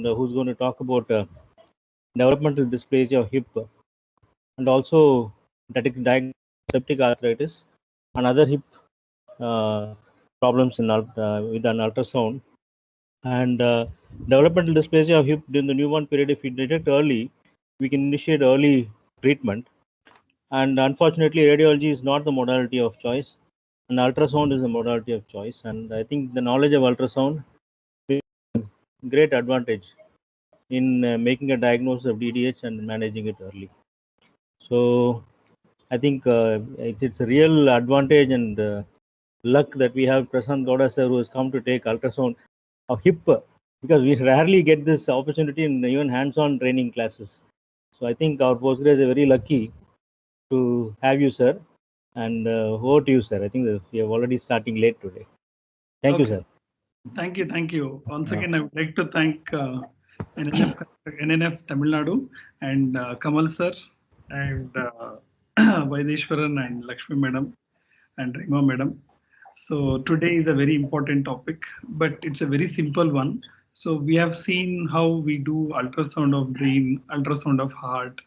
who's going to talk about developmental dysplasia of hip, and also diagnose septic arthritis and other hip problems with an ultrasound. And developmental dysplasia of hip during the newborn period, if we detect early, we can initiate early treatment. And unfortunately, radiology is not the modality of choice, and ultrasound is the modality of choice. And I think the knowledge of ultrasound is a great advantage in making a diagnosis of DDH and managing it early. So I think it's a real advantage and luck that we have Prasant Gowda sir, who has come to take ultrasound of hip, because we rarely get this opportunity in even hands-on training classes. So I think our postgrads are very lucky to have you, sir. And over to you, sir. I think that we are already starting late today. Thank you, sir. Thank you. Once again, I would like to thank NNF Tamil Nadu and Kamal sir and Vaideshwaran and Lakshmi madam and Rima madam. So today is a very important topic, but it's a very simple one. So we have seen how we do ultrasound of brain, ultrasound of heart,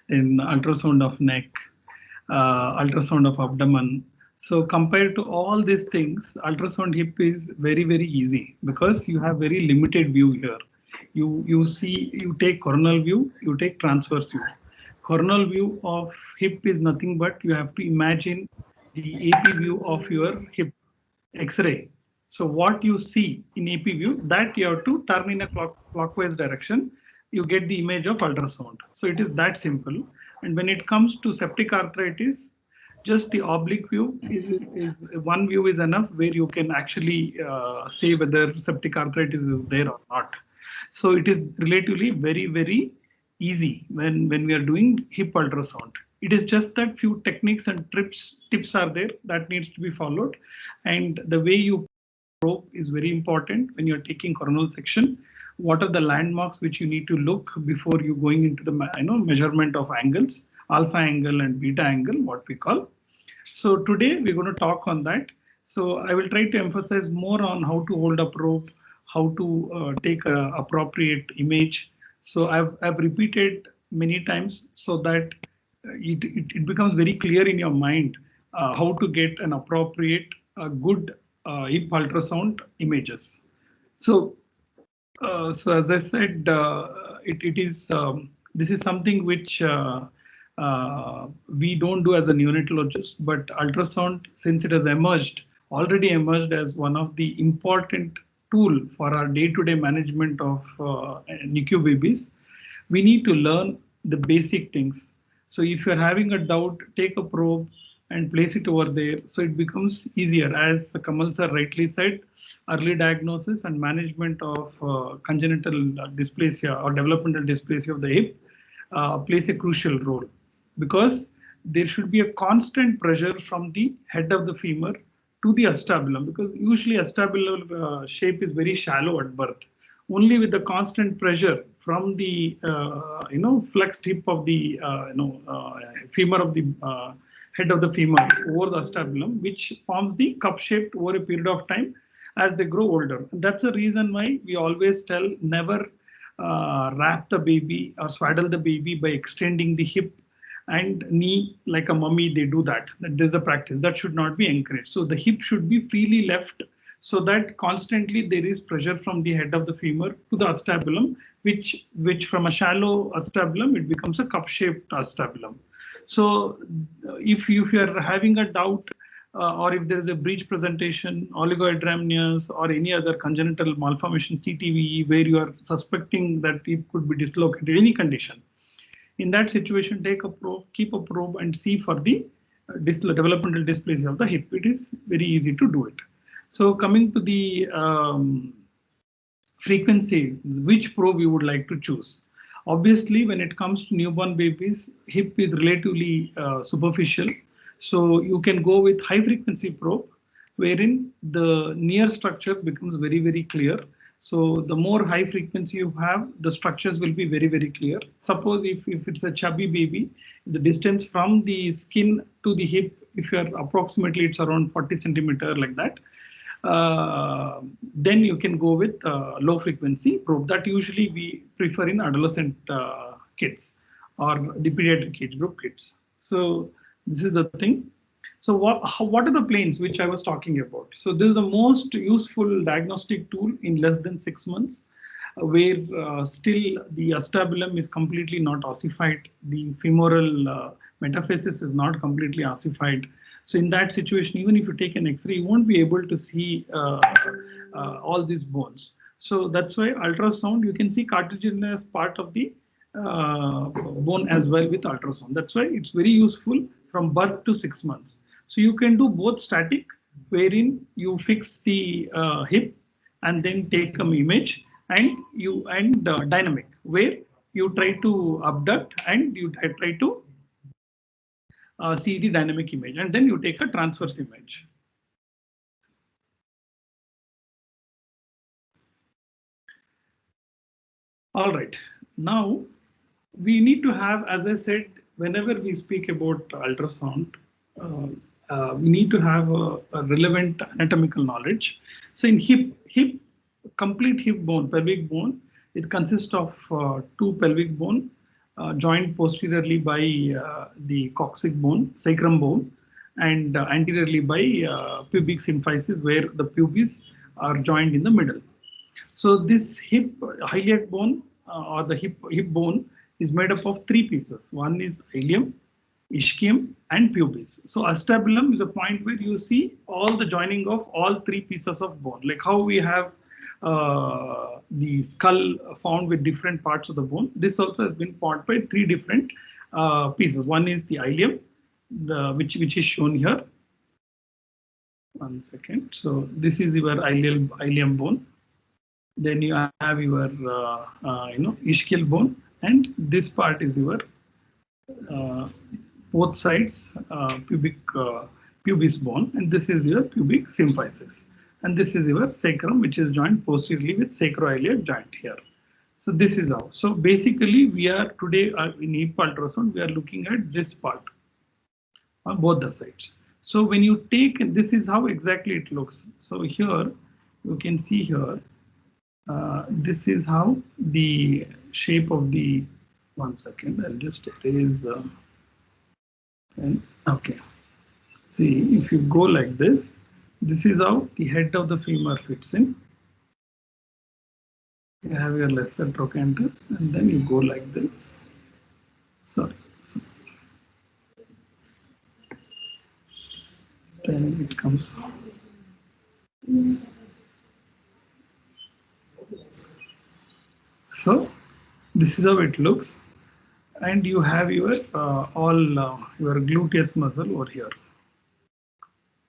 then ultrasound of neck, ultrasound of abdomen. So compared to all these things, ultrasound hip is very, very easy because you have very limited view here. You take coronal view, you take transverse view. Coronal view of hip is nothing but you have to imagine the AP view of your hip X-ray. So what you see in AP view, that you have to turn in a clockwise direction. You get the image of ultrasound. So it is that simple. And when it comes to septic arthritis, just the oblique view is one view is enough where you can actually say whether septic arthritis is there or not. So it is relatively very, very easy when we are doing hip ultrasound. It is just that few techniques and tips are there that needs to be followed. And the way you probe is very important when you're taking coronal section. What are the landmarks which you need to look before you going into the measurement of angles, alpha angle and beta angle, what we call. So today we're going to talk on that. So I will try to emphasize more on how to hold a probe, how to take a appropriate image. So I've repeated many times so that it becomes very clear in your mind how to get an appropriate, good hip ultrasound images. So as I said, this is something which we don't do as a neonatologist, but ultrasound, since it has already emerged as one of the important tool for our day-to-day management of NICU babies, we need to learn the basic things. So if you're having a doubt, take a probe and place it over there. So it becomes easier. As Kamal sir rightly said, early diagnosis and management of congenital dysplasia or developmental dysplasia of the hip plays a crucial role, because there should be a constant pressure from the head of the femur to the acetabulum, because usually acetabular shape is very shallow at birth. Only with the constant pressure from the flexed hip of the femur of the head of the femur over the acetabulum, which forms the cup shaped over a period of time as they grow older. And that's the reason why we always tell never wrap the baby or swaddle the baby by extending the hip and knee like a mummy. They do that. There's a practice that should not be encouraged. So the hip should be freely left, so that constantly there is pressure from the head of the femur to the acetabulum, which from a shallow acetabulum, it becomes a cup-shaped acetabulum. So if you are having a doubt or if there is a breech presentation, oligohydramnios or any other congenital malformation, CTVE, where you are suspecting that it could be dislocated, any condition, in that situation, take a probe, keep a probe and see for the developmental dysplasia of the hip. It is very easy to do it. So coming to the frequency, which probe you would like to choose. Obviously, when it comes to newborn babies, hip is relatively superficial. So you can go with high frequency probe, wherein the near structure becomes very, very clear. So the more high frequency you have, the structures will be very, very clear. Suppose if it's a chubby baby, the distance from the skin to the hip, if you're approximately, it's around 40 centimeter like that. then you can go with low frequency probe that usually we prefer in adolescent kids or the pediatric age group kids. So this is the thing. So what are the planes which I was talking about? So this is the most useful diagnostic tool in less than 6 months, where still the acetabulum is completely not ossified, the femoral metaphysis is not completely ossified. So in that situation, even if you take an X-ray, you won't be able to see all these bones. So that's why ultrasound, you can see cartilaginous part of the bone as well with ultrasound. That's why it's very useful from birth to 6 months. So you can do both static, wherein you fix the hip and then take an image, and dynamic, where you try to abduct and you try to see the dynamic image, and then you take a transverse image. All right, now we need to have, as I said, whenever we speak about ultrasound, we need to have a relevant anatomical knowledge. So in complete hip bone, pelvic bone, it consists of two pelvic bone joined posteriorly by the coccyx bone, sacrum bone, and anteriorly by pubic symphysis, where the pubis are joined in the middle. So this hip iliac bone or the hip bone is made up of three pieces. One is ilium, ischium, and pubis. So acetabulum is a point where you see all the joining of all three pieces of bone, like how we have the skull found with different parts of the bone. This also has been formed by three different pieces. One is the ilium, which is shown here. One second. So this is your ilium bone. Then you have your ischial bone, and this part is your both sides pubis bone, and this is your pubic symphysis, and this is your sacrum, which is joined posteriorly with sacroiliac joint here. So this is how. So basically, we are today in hip ultrasound, we are looking at this part on both the sides. So when you take, this is how exactly it looks. So here you can see here. This is how the shape of the, one second, I'll just erase. Okay. See, if you go like this is how the head of the femur fits in. You have your lesser trochanter, and then you go like this. Sorry. Then it comes. So this is how it looks, and you have your your gluteus muscle over here.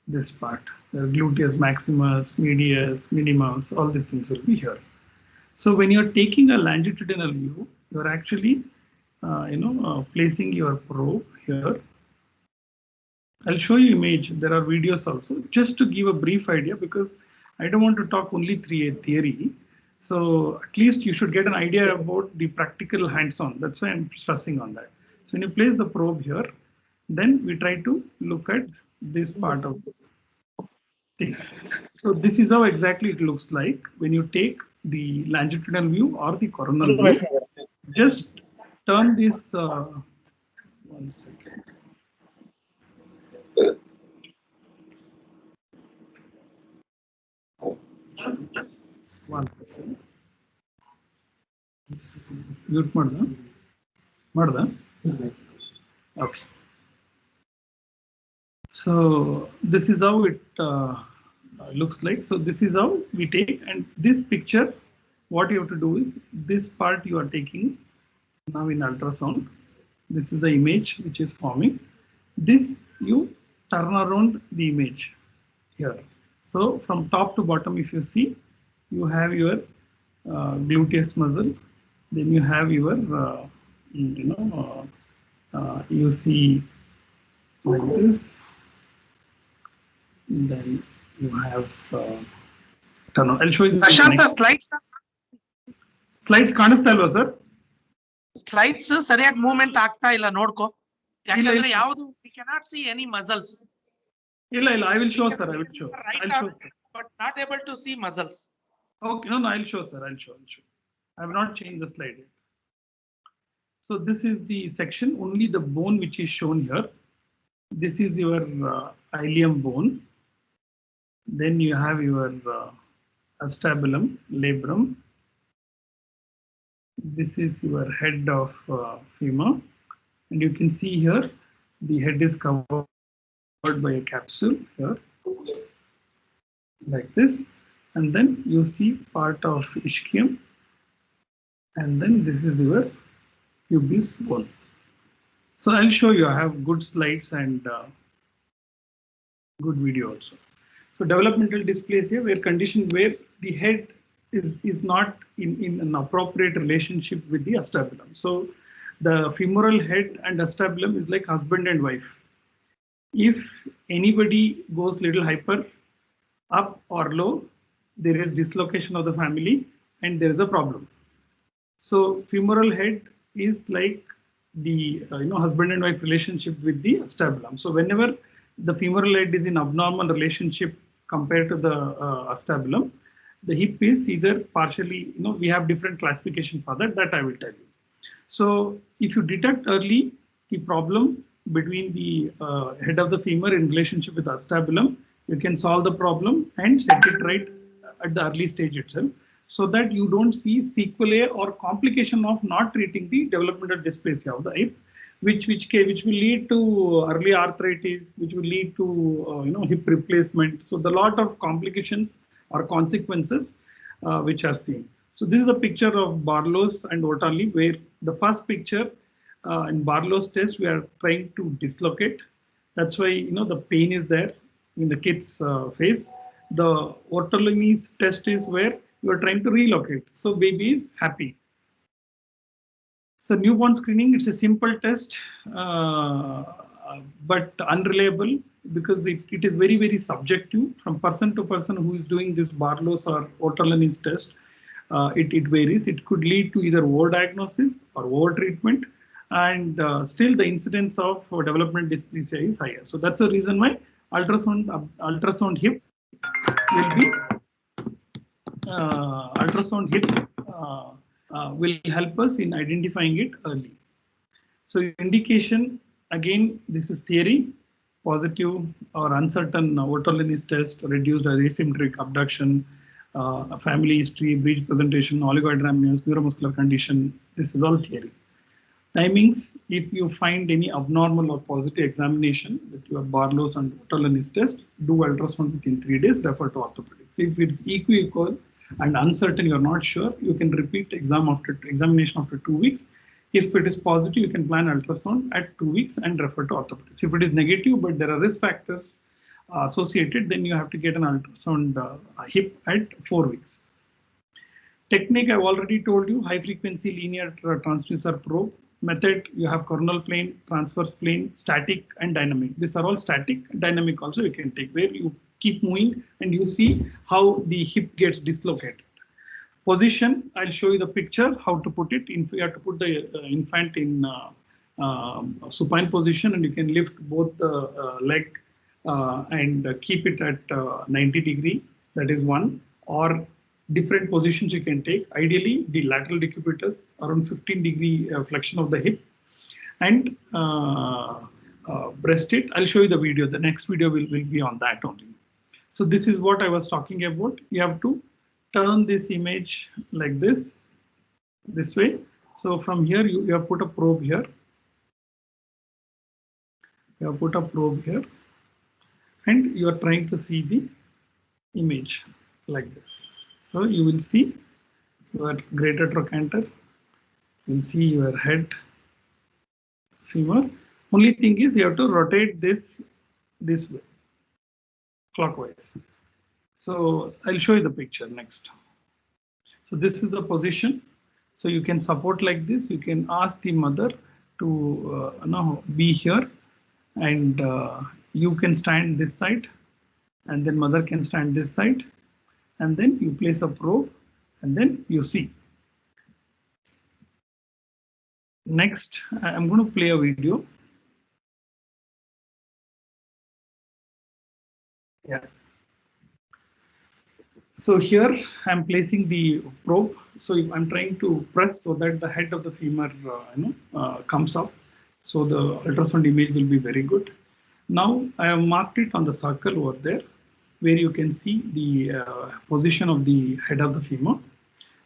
This part, the gluteus maximus, medius, minimus, all these things will be here. So when you're taking a longitudinal view, you're actually placing your probe here. I'll show you image. There are videos also, just to give a brief idea, because I don't want to talk only theory. So at least you should get an idea about the practical hands-on. That's why I'm stressing on that. So when you place the probe here, then we try to look at this part of the thing. So this is how exactly it looks like when you take the longitudinal view or the coronal view. Just turn this, one second. One second. Mute ಮಾಡ್ದ? Okay. So this is how it looks like. So this is how we take, and this picture, what you have to do is, this part you are taking now in ultrasound. This is the image which is forming. This you turn around the image here. So from top to bottom, if you see, you have your gluteus muscle. Then you have your you see like this. Then you have turn on. I'll show you. Prashant, slides. Slides ಕಾಣಿಸ್ತಾ ಇಲ್ವಾ sir? Slides ಸರಿಯಾಗಿ movement ಆಗ್ತಾ ಇಲ್ಲ, ನೋಡ್ಕೋ. ಯಾಕಂದ್ರೆ ಯಾವುದು we cannot see any muscles. ಇಲ್ಲ, I will show sir. I will show. but not able to see muscles. Okay, no, I'll show, sir. I'll show. I have not changed the slide yet. So this is the section, only the bone which is shown here. This is your ilium bone. Then you have your acetabulum, labrum. This is your head of femur. And you can see here, the head is covered by a capsule here, like this. And then you see part of ischium. And then this is your pubis bone. So I'll show you. I have good slides and good video also. So developmental dysplasia, where condition where the head is not in an appropriate relationship with the acetabulum. So the femoral head and acetabulum is like husband and wife. If anybody goes little hyper, up or low, there is dislocation of the family and there is a problem. So femoral head is like the husband and wife relationship with the acetabulum. So whenever the femoral head is in abnormal relationship compared to the acetabulum, the hip is either partially, we have different classification for that I will tell you. So if you detect early the problem between the head of the femur in relationship with the acetabulum, you can solve the problem and set it right at the early stage itself, so that you don't see sequelae or complication of not treating the developmental dysplasia of the hip, which will lead to early arthritis, which will lead to hip replacement. So the lot of complications or consequences which are seen. So this is a picture of Barlow's and Ottoli, where the first picture in Barlow's test we are trying to dislocate. That's why the pain is there in the kid's face. The Ottoli's test is where you are trying to relocate. So baby is happy. So newborn screening, it's a simple test, but unreliable, because it is very, very subjective from person to person who is doing this Barlow's or Ottoli's test. It varies. It could lead to either overdiagnosis or over-treatment, and still the incidence of developmental dysplasia is higher. So that's the reason why ultrasound hip will be will help us in identifying it early. So indication, again, this is theory. Positive or uncertain Ottoli's test, reduced asymmetric abduction, family history, breech presentation, oligohydramnios, neuromuscular condition. This is all theory. Timings, if you find any abnormal or positive examination with your Barlow's and Ottoli's test, do ultrasound within 3 days, refer to orthopedics. If it's equal and uncertain, you're not sure, you can repeat examination after 2 weeks. If it is positive, you can plan ultrasound at 2 weeks and refer to orthopedics. If it is negative, but there are risk factors associated, then you have to get an ultrasound hip at 4 weeks. Technique, I've already told you, high frequency linear transducer probe. Method, you have coronal plane, transverse plane, static and dynamic. These are all static. Dynamic also you can take, where you keep moving and you see how the hip gets dislocated. Position, I'll show you the picture, how to put it. You have to put the infant in supine position, and you can lift both the leg and keep it at 90 degree. That is one. Or different positions you can take. Ideally, the lateral decubitus, around 15 degree flexion of the hip, and breast it. I'll show you the video. The next video will be on that only. So this is what I was talking about. You have to turn this image like this way. So from here, you have put a probe here. You have put a probe here, and you are trying to see the image like this. So you will see your greater trochanter, you will see your head, femur. Only thing is you have to rotate this way, clockwise. So I'll show you the picture next. So this is the position. So you can support like this. You can ask the mother to be here, and you can stand this side, and then mother can stand this side. And then you place a probe, and then you see. Next, I'm going to play a video. Yeah. So here I'm placing the probe. So if I'm trying to press so that the head of the femur comes up. So the ultrasound image will be very good. Now I have marked it on the circle over there where you can see the position of the head of the femur.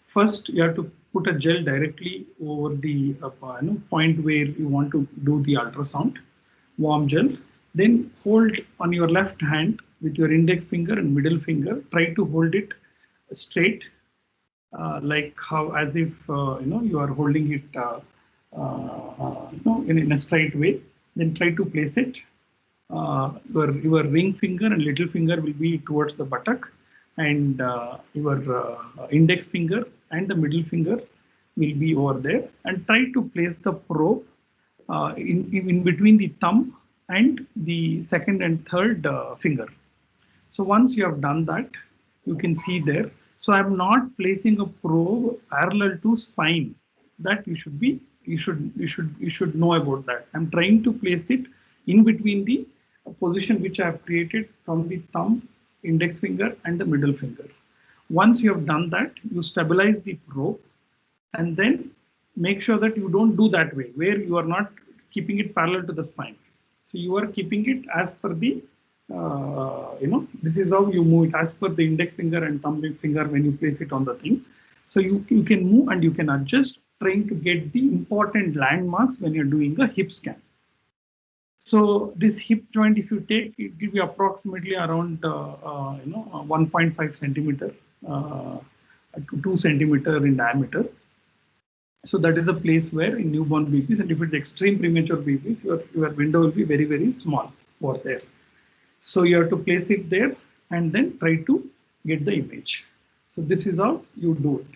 First, you have to put a gel directly over the point where you want to do the ultrasound, warm gel. Then hold on your left hand with your index finger and middle finger. Try to hold it straight, like how as if you are holding it in a straight way. Then try to place it. Your ring finger and little finger will be towards the buttock, and your index finger and the middle finger will be over there. And try to place the probe in between the thumb and the second and third finger. So once you have done that, you can see there. So I'm not placing a probe parallel to spine. That you should know about that. I'm trying to place it in between the position which I have created from the thumb, index finger, and the middle finger. Once you have done that, you stabilize the probe, and then make sure that you don't do that way, where you are not keeping it parallel to the spine. So you are keeping it as per the, this is how you move it as per the index finger and thumb finger when you place it on the thing. So you can move and you can adjust, trying to get the important landmarks when you're doing a hip scan. So this hip joint, if you take, it will be approximately around 1.5 centimeter to 2 centimeter in diameter. So that is a place where in newborn babies, and if it's extreme premature babies, your window will be very, very small over there. So you have to place it there and then try to get the image. So this is how you do it.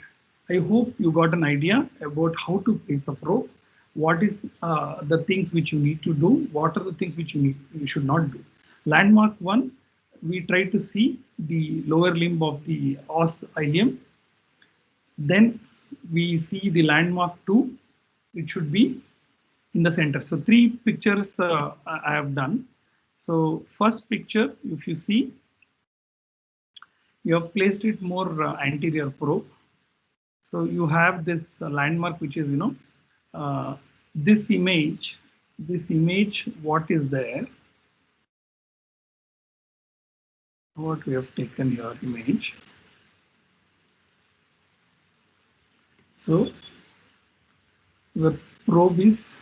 I hope you got an idea about how to place a probe. What is the things which you need to do? What are the things which you should not do? Landmark 1, we try to see the lower limb of the os ilium. Then we see the landmark 2, it should be in the center. So 3 pictures I have done. So first picture, if you see, you have placed it more anterior probe. So you have this landmark, which is, this image, what is there? What we have taken here image. So your probe is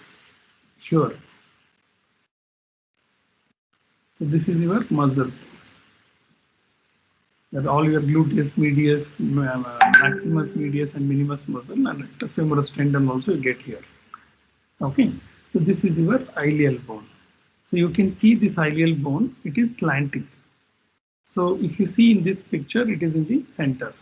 here. So this is your muscles. That all your gluteus medius, maximus medius, and minimus muscle, and rectus femoris tendon also you get here. Okay, so this is your ilial bone. So you can see this ilial bone, it is slanting. So if you see in this picture, it is in the center.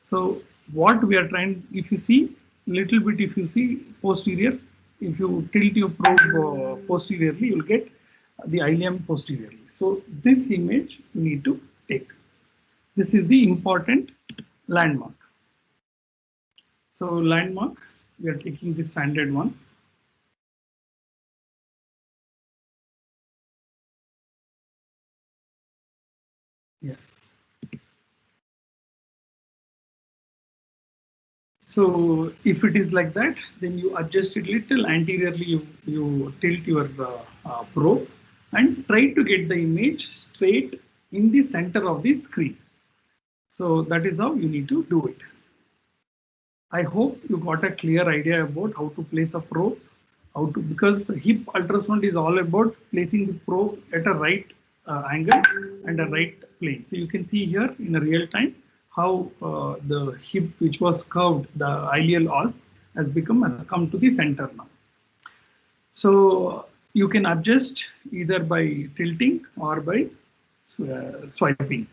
So what we are trying, if you see little bit, if you see posterior, if you tilt your probe posteriorly, you will get the ilium posteriorly. So this image you need to take. This is the important landmark. So landmark, we are taking the standard one. Yeah. So if it is like that, then you adjust it little anteriorly, you tilt your probe and try to get the image straight in the center of the screen. So that is how you need to do it. I hope you got a clear idea about how to place a probe, because hip ultrasound is all about placing the probe at a right angle and a right plane. So you can see here in a real time how the hip, which was curved, the ilial os, has come to the center now. So you can adjust either by tilting or by swiping.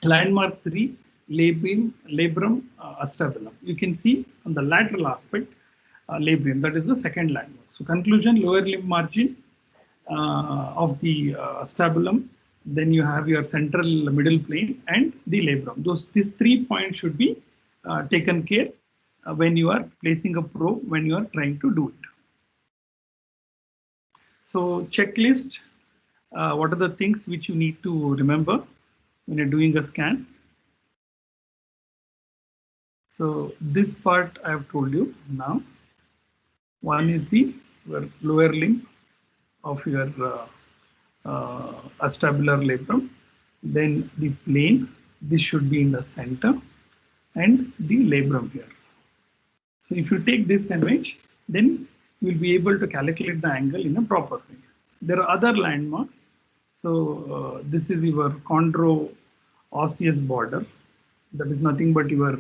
Landmark 3, labrum acetabulum. You can see on the lateral aspect, labrum, that is the second landmark. So conclusion, lower limb margin of the acetabulum, then you have your central middle plane and the labrum. These 3 points should be taken care when you are placing a probe, when you are trying to do it. So checklist, what are the things which you need to remember when you're doing a scan? So this part I have told you now. One is the lower limb of your acetabular labrum, then the plane, this should be in the center, and the labrum here. So if you take this image, then you will be able to calculate the angle in a proper way. There are other landmarks. So this is your chondro-osseous border. That is nothing but your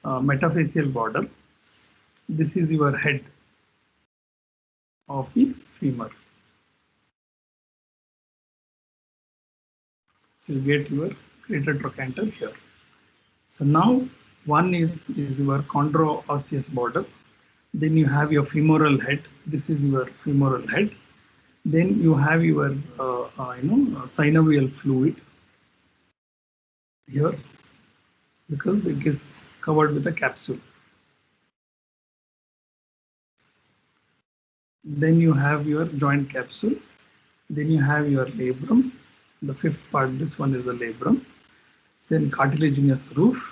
metaphyseal border. This is your head of the femur. So you get your greater trochanter here. So now one is your chondro-osseous border. Then you have your femoral head. This is your femoral head. Then you have your synovial fluid here because it is covered with a capsule. Then you have your joint capsule. Then you have your labrum. The fifth part, this one is the labrum. Then cartilaginous roof,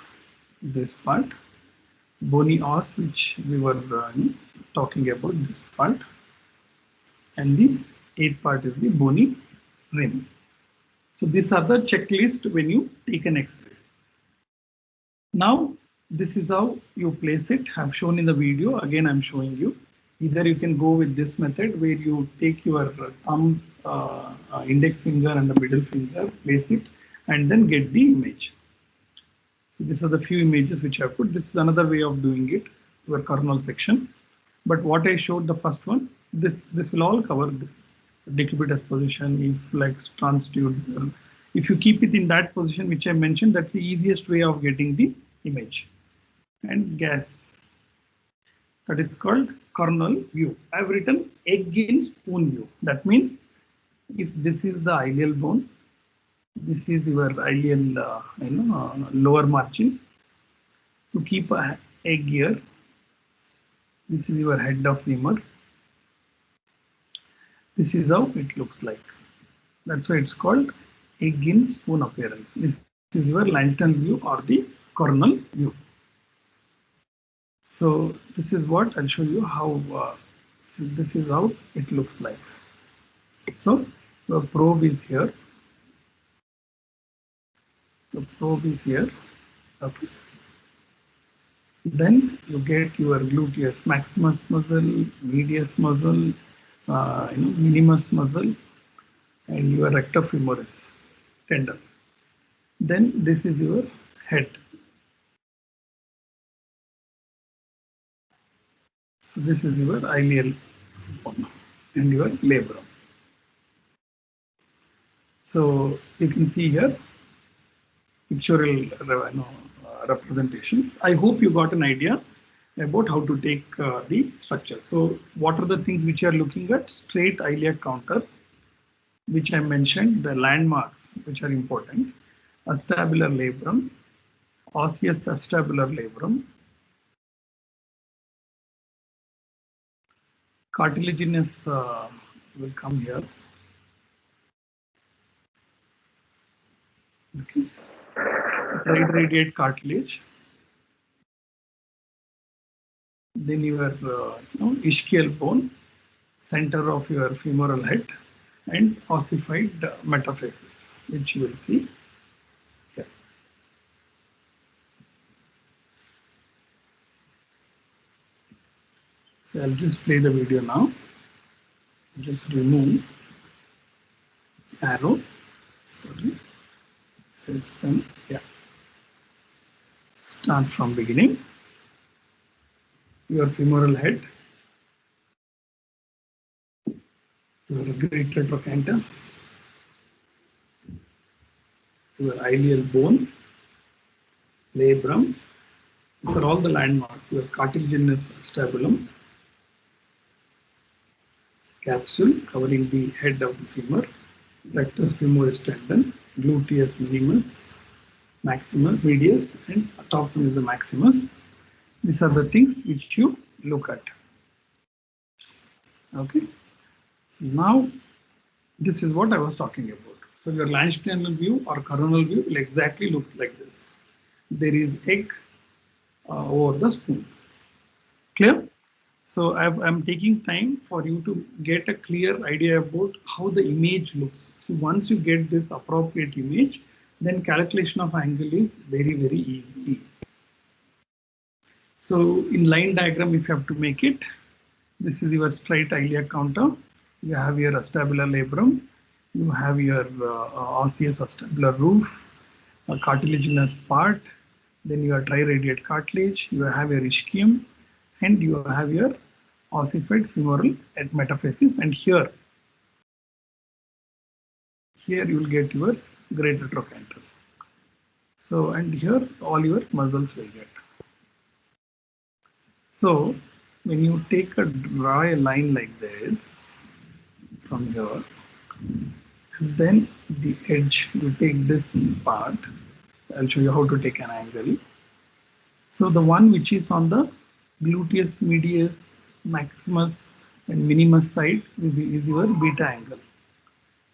this part. Bony os, which we were talking about, this part. And the eighth part is the bony rim. So these are the checklist when you take an X-ray. Now, this is how you place it. I've shown in the video. Again, I'm showing you. Either you can go with this method where you take your thumb, index finger and the middle finger, place it, and then get the image. So these are the few images which I put. This is another way of doing it, your coronal section. But what I showed the first one, this will all cover this. Decubitus position, efflex, transtute. If you keep it in that position which I mentioned, that's the easiest way of getting the image. And gas, that is called coronal view. I've written egg in spoon view. That means if this is the ilial bone, this is your ilial lower margin. To keep an egg here, this is your head of femur. This is how it looks like. That's why it's called egg in spoon appearance. This is your lantern view or the coronal view. So this is what I'll show you how. So this is how it looks like. So the probe is here. The probe is here. Okay. Then you get your gluteus maximus muscle, medius muscle, minimus muscle, and your rector femoris tendon. Then this is your head. So this is your ilial bone and your labrum. So you can see here pictorial representations. I hope you got an idea about how to take the structure. So what are the things which you are looking at? Straight iliac counter, which I mentioned, the landmarks which are important. Acetabular labrum, osseous acetabular labrum, cartilaginous will come here. Okay. Right radiate cartilage. Then your ischial bone, center of your femoral head, and ossified metaphysis, which you will see here. So I'll just play the video now. Just remove arrow. Sorry. Yeah. Start from beginning. Your femoral head, your greater trochanter, your ilial bone, labrum. These are all the landmarks. Your cartilaginous acetabulum, capsule covering the head of the femur, rectus femoris tendon, gluteus minimus, maximus, medius, and top one is the maximus. These are the things which you look at. Okay. Now, this is what I was talking about. So your longitudinal view or coronal view will exactly look like this. There is egg over the spoon. Clear? So I'm taking time for you to get a clear idea about how the image looks. So once you get this appropriate image, then calculation of angle is very, very easy. So in line diagram, if you have to make it, this is your straight iliac counter. You have your acetabular labrum. You have your osseous acetabular roof, a cartilaginous part. Then you have triradiate cartilage. You have your ischium, and you have your ossified femoral metaphysis. And here you will get your greater trochanter. So, and here all your muscles will get. So when you draw a line like this from here, and then the edge, you take this part. I'll show you how to take an angle. So the one which is on the gluteus medius, maximus and minimus side is your beta angle.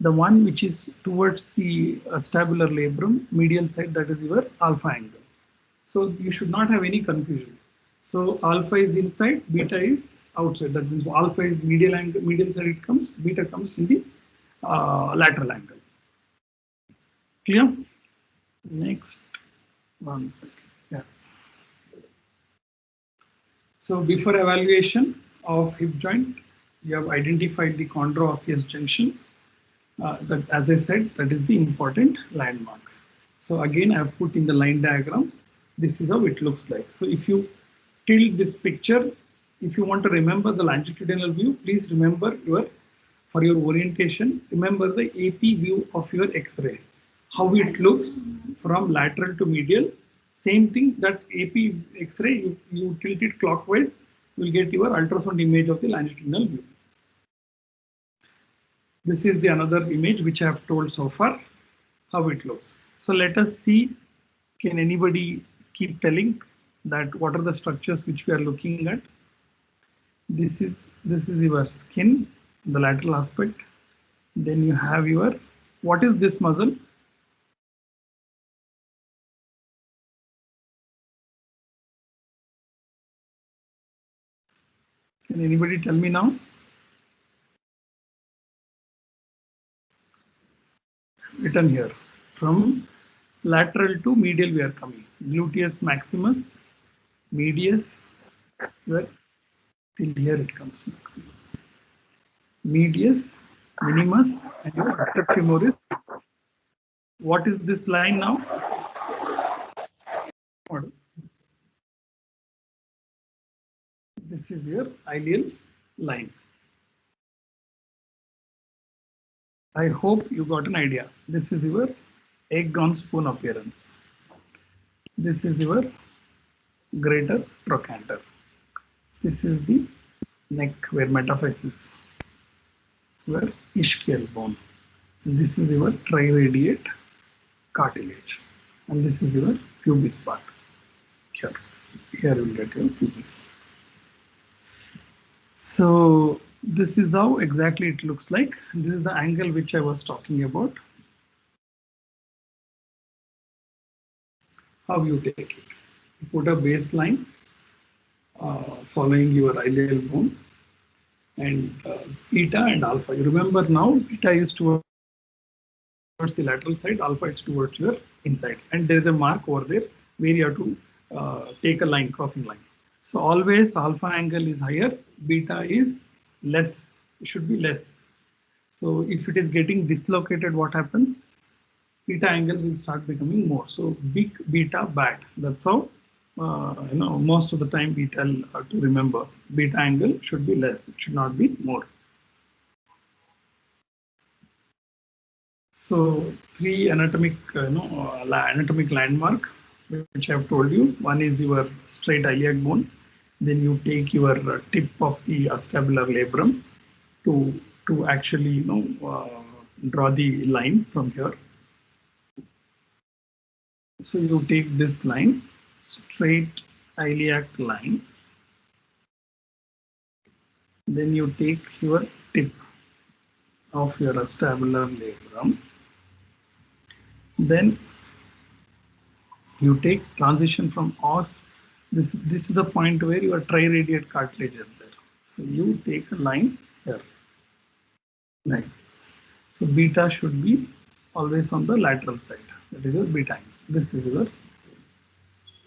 The one which is towards the acetabular labrum, medial side, that is your alpha angle. So you should not have any confusion. So alpha is inside, beta is outside. That means alpha is medial angle, medial side it comes, beta comes in the lateral angle. Clear? Next, 1 second. Yeah. So before evaluation of hip joint, you have identified the chondro-osseous junction. That, as I said, that is the important landmark. So again, I have put in the line diagram. This is how it looks like. So if you tilt this picture, if you want to remember the longitudinal view, please remember for your orientation, remember the AP view of your X-ray. How it looks from lateral to medial. Same thing, that AP X-ray, you tilt it clockwise, you will get your ultrasound image of the longitudinal view. This is the another image which I have told so far how it looks. So let us see, can anybody keep telling that what are the structures which we are looking at? This is your skin, the lateral aspect. Then you have your, what is this muscle? Can anybody tell me now? Written here, from lateral to medial we are coming. Gluteus maximus, medius, where till here it comes, maximus. Medius, minimus, and your femoris. What is this line now? This is your ilial line. I hope you got an idea. This is your egg on spoon appearance. This is your greater trochanter. This is the neck where metaphysis, your ischial bone. This is your triradiate cartilage, and this is your pubis part. Here you will get your pubis. So this is how exactly it looks like. This is the angle which I was talking about. How you take it? You put a baseline following your ilial bone, and beta and alpha. You remember now, beta is towards the lateral side, alpha is towards your inside, and there is a mark over there where you have to take a line, crossing line. So always alpha angle is higher, beta is less, it should be less. So if it is getting dislocated, what happens? Beta angle will start becoming more. So big beta bad. That's how most of the time we tell to remember beta angle should be less. It should not be more. So three anatomic anatomic landmark which I have told you. One is your straight iliac bone. Then you take your tip of the acetabular labrum to actually draw the line from here. So you take this line, straight iliac line. Then you take your tip of your acetabular labrum. Then you take transition from os This is the point where your triradiate cartilage is there. So you take a line here, like this. So beta should be always on the lateral side. That is your beta angle. This is your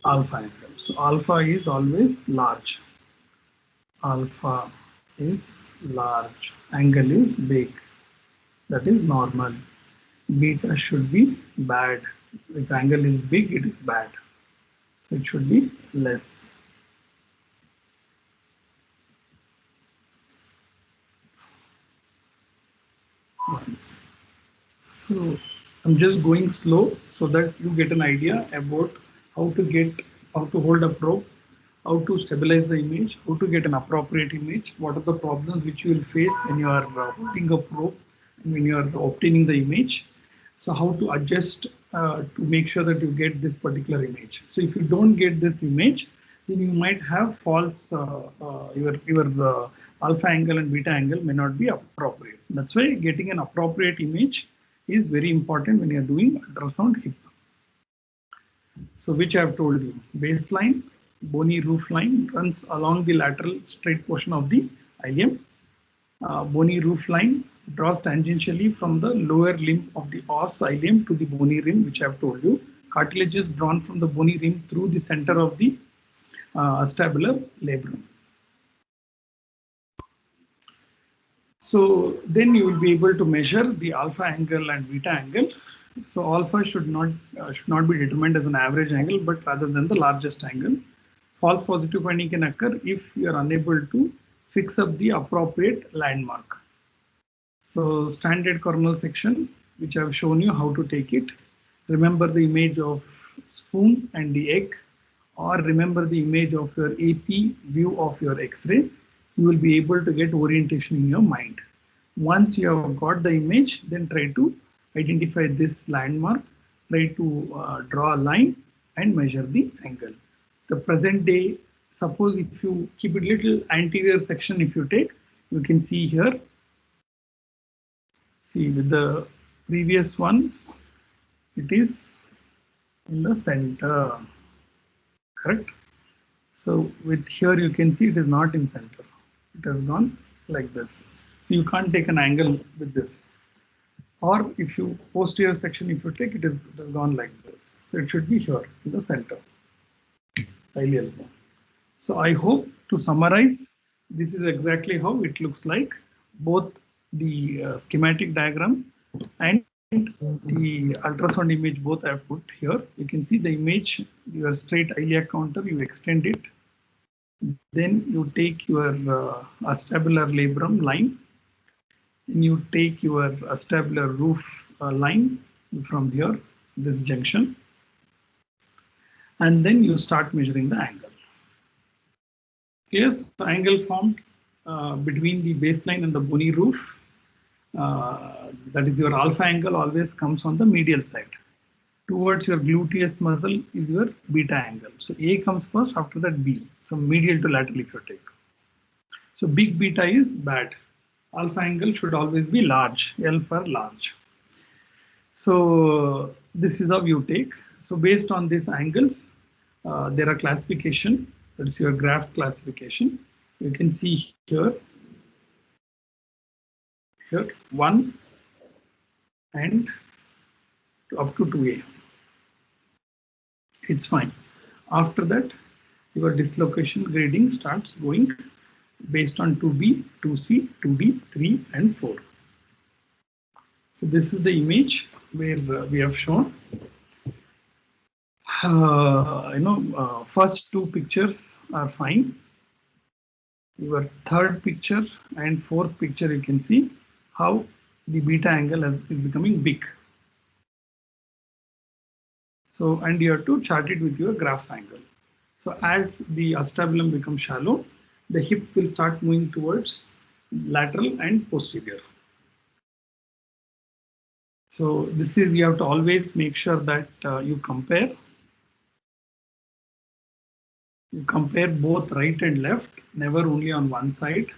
alpha angle. So alpha is always large. Alpha is large. Angle is big. That is normal. Beta should be bad. If angle is big, it is bad. So it should be less. So I'm just going slow so that you get an idea about how to hold a probe, how to stabilize the image, how to get an appropriate image, what are the problems which you will face when you are holding a probe and when you are obtaining the image. So how to adjust to make sure that you get this particular image. So if you don't get this image, then you might have false, your alpha angle and beta angle may not be appropriate. That's why getting an appropriate image is very important when you're doing ultrasound hip. So which I have told you, baseline, bony roof line runs along the lateral straight portion of the ilium. Bony roof line draws tangentially from the lower limb of the os ilium to the bony rim, which I have told you. Cartilage is drawn from the bony rim through the center of the acetabular labrum. So then you will be able to measure the alpha angle and beta angle. So alpha should not be determined as an average angle, but rather than the largest angle. False positive finding can occur if you are unable to fix up the appropriate landmark. So standard coronal section, which I have shown you how to take it. Remember the image of spoon and the egg, or remember the image of your AP view of your X-ray. You will be able to get orientation in your mind. Once you have got the image, then try to identify this landmark, try to draw a line and measure the angle. The present day, suppose if you keep it little anterior section, if you take, you can see here. See, with the previous one, it is in the center, correct? So with here you can see it is not in center. It has gone like this. So you can't take an angle with this. Or if you posterior section, if you take, it has gone like this. So it should be here in the center. Ilial bone. So I hope to summarize, this is exactly how it looks like. Both the schematic diagram and the ultrasound image, both I have put here. You can see the image, your straight iliac counter, you extend it. Then you take your acetabular labrum line. And you take your acetabular roof line from here, this junction. And then you start measuring the angle. Yes, angle formed between the baseline and the bony roof. That is your alpha angle always comes on the medial side. Towards your gluteus muscle is your beta angle. So A comes first, after that B. So medial to lateral if you take. So big beta is bad. Alpha angle should always be large, L for large. So this is how you take. So based on these angles, there are classification. That's your graphs classification. You can see here 1 and up to 2A. It's fine. After that, your dislocation grading starts going based on 2B, 2C, 2D, 3 and 4. So this is the image where we have shown. First two pictures are fine. Your third picture and fourth picture, you can see how the beta angle is becoming big. So, and you have to chart it with your graphs angle. So as the acetabulum becomes shallow, the hip will start moving towards lateral and posterior. So this is, you have to always make sure that you compare both right and left, never only on one side,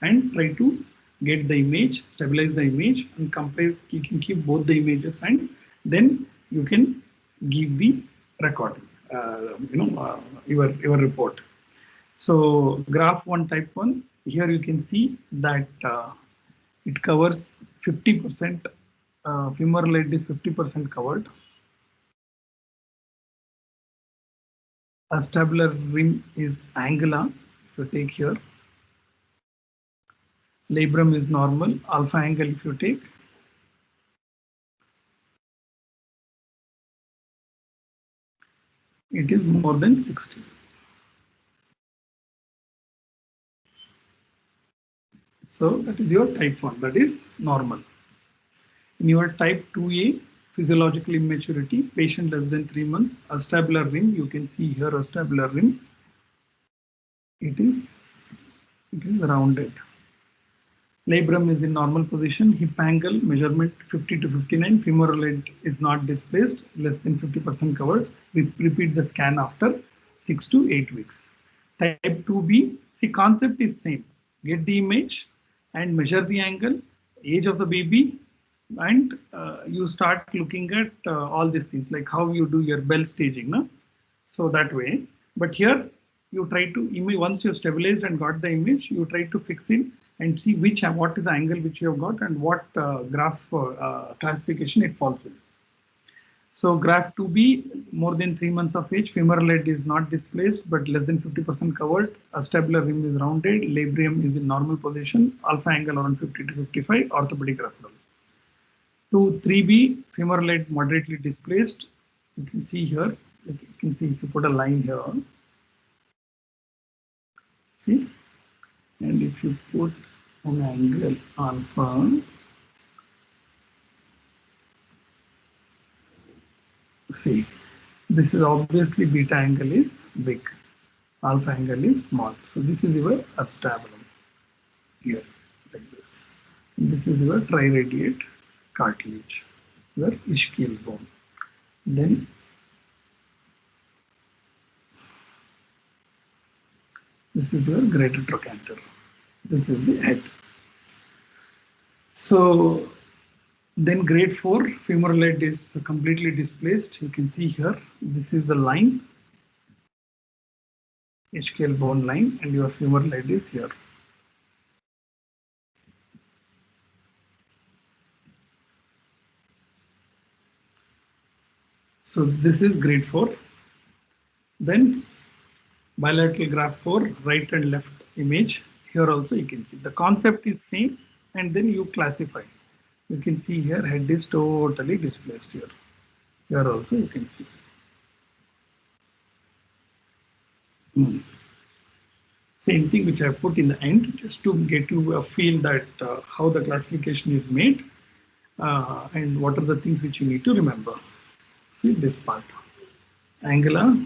and try to get the image, stabilize the image and compare. You can keep both the images and then you can give the recording. your report. So graph 1 type 1, here you can see that it covers 50%, femoral head is 50% covered. Acetabular rim is angular, if you take here. Labrum is normal, alpha angle if you take. It is more than 60. So that is your type 1, that is normal. In your type 2A, physiological immaturity, patient less than 3 months, acetabular rim, you can see here acetabular rim, it is rounded. Labrum is in normal position, hip angle measurement 50 to 59, femoral head is not displaced, less than 50% covered. We repeat the scan after 6 to 8 weeks. Type 2B, see concept is same. Get the image and measure the angle, age of the baby, and you start looking at all these things like how you do your bell staging. No? So that way, but here you try to image, once you've stabilized and got the image, you try to fix it and see what is the angle which you have got and what graphs for classification it falls in. So graph 2B, more than 3 months of age, femoral head is not displaced but less than 50% covered, acetabular rim is rounded, labrum is in normal position, alpha angle around 50 to 55, orthopedic referral. To 3B, femoral head moderately displaced. You can see here, you can see if you put a line here, see, and if you put an angle alpha, see, this is obviously beta angle is big, alpha angle is small. So this is your acetabulum here, like this. And this is your triradiate cartilage, your ischial bone. Then this is your greater trochanter. This is the head. So then grade 4, femoral head is completely displaced. You can see here, this is the line, ischial bone line, and your femoral head is here. So this is grade 4. Then bilateral graph 4, right and left image. Here also you can see the concept is same, and then you classify. You can see here head is totally displaced here. Here also you can see. Same thing which I put in the end, just to get you a feel that how the classification is made and what are the things which you need to remember. See this part, angular,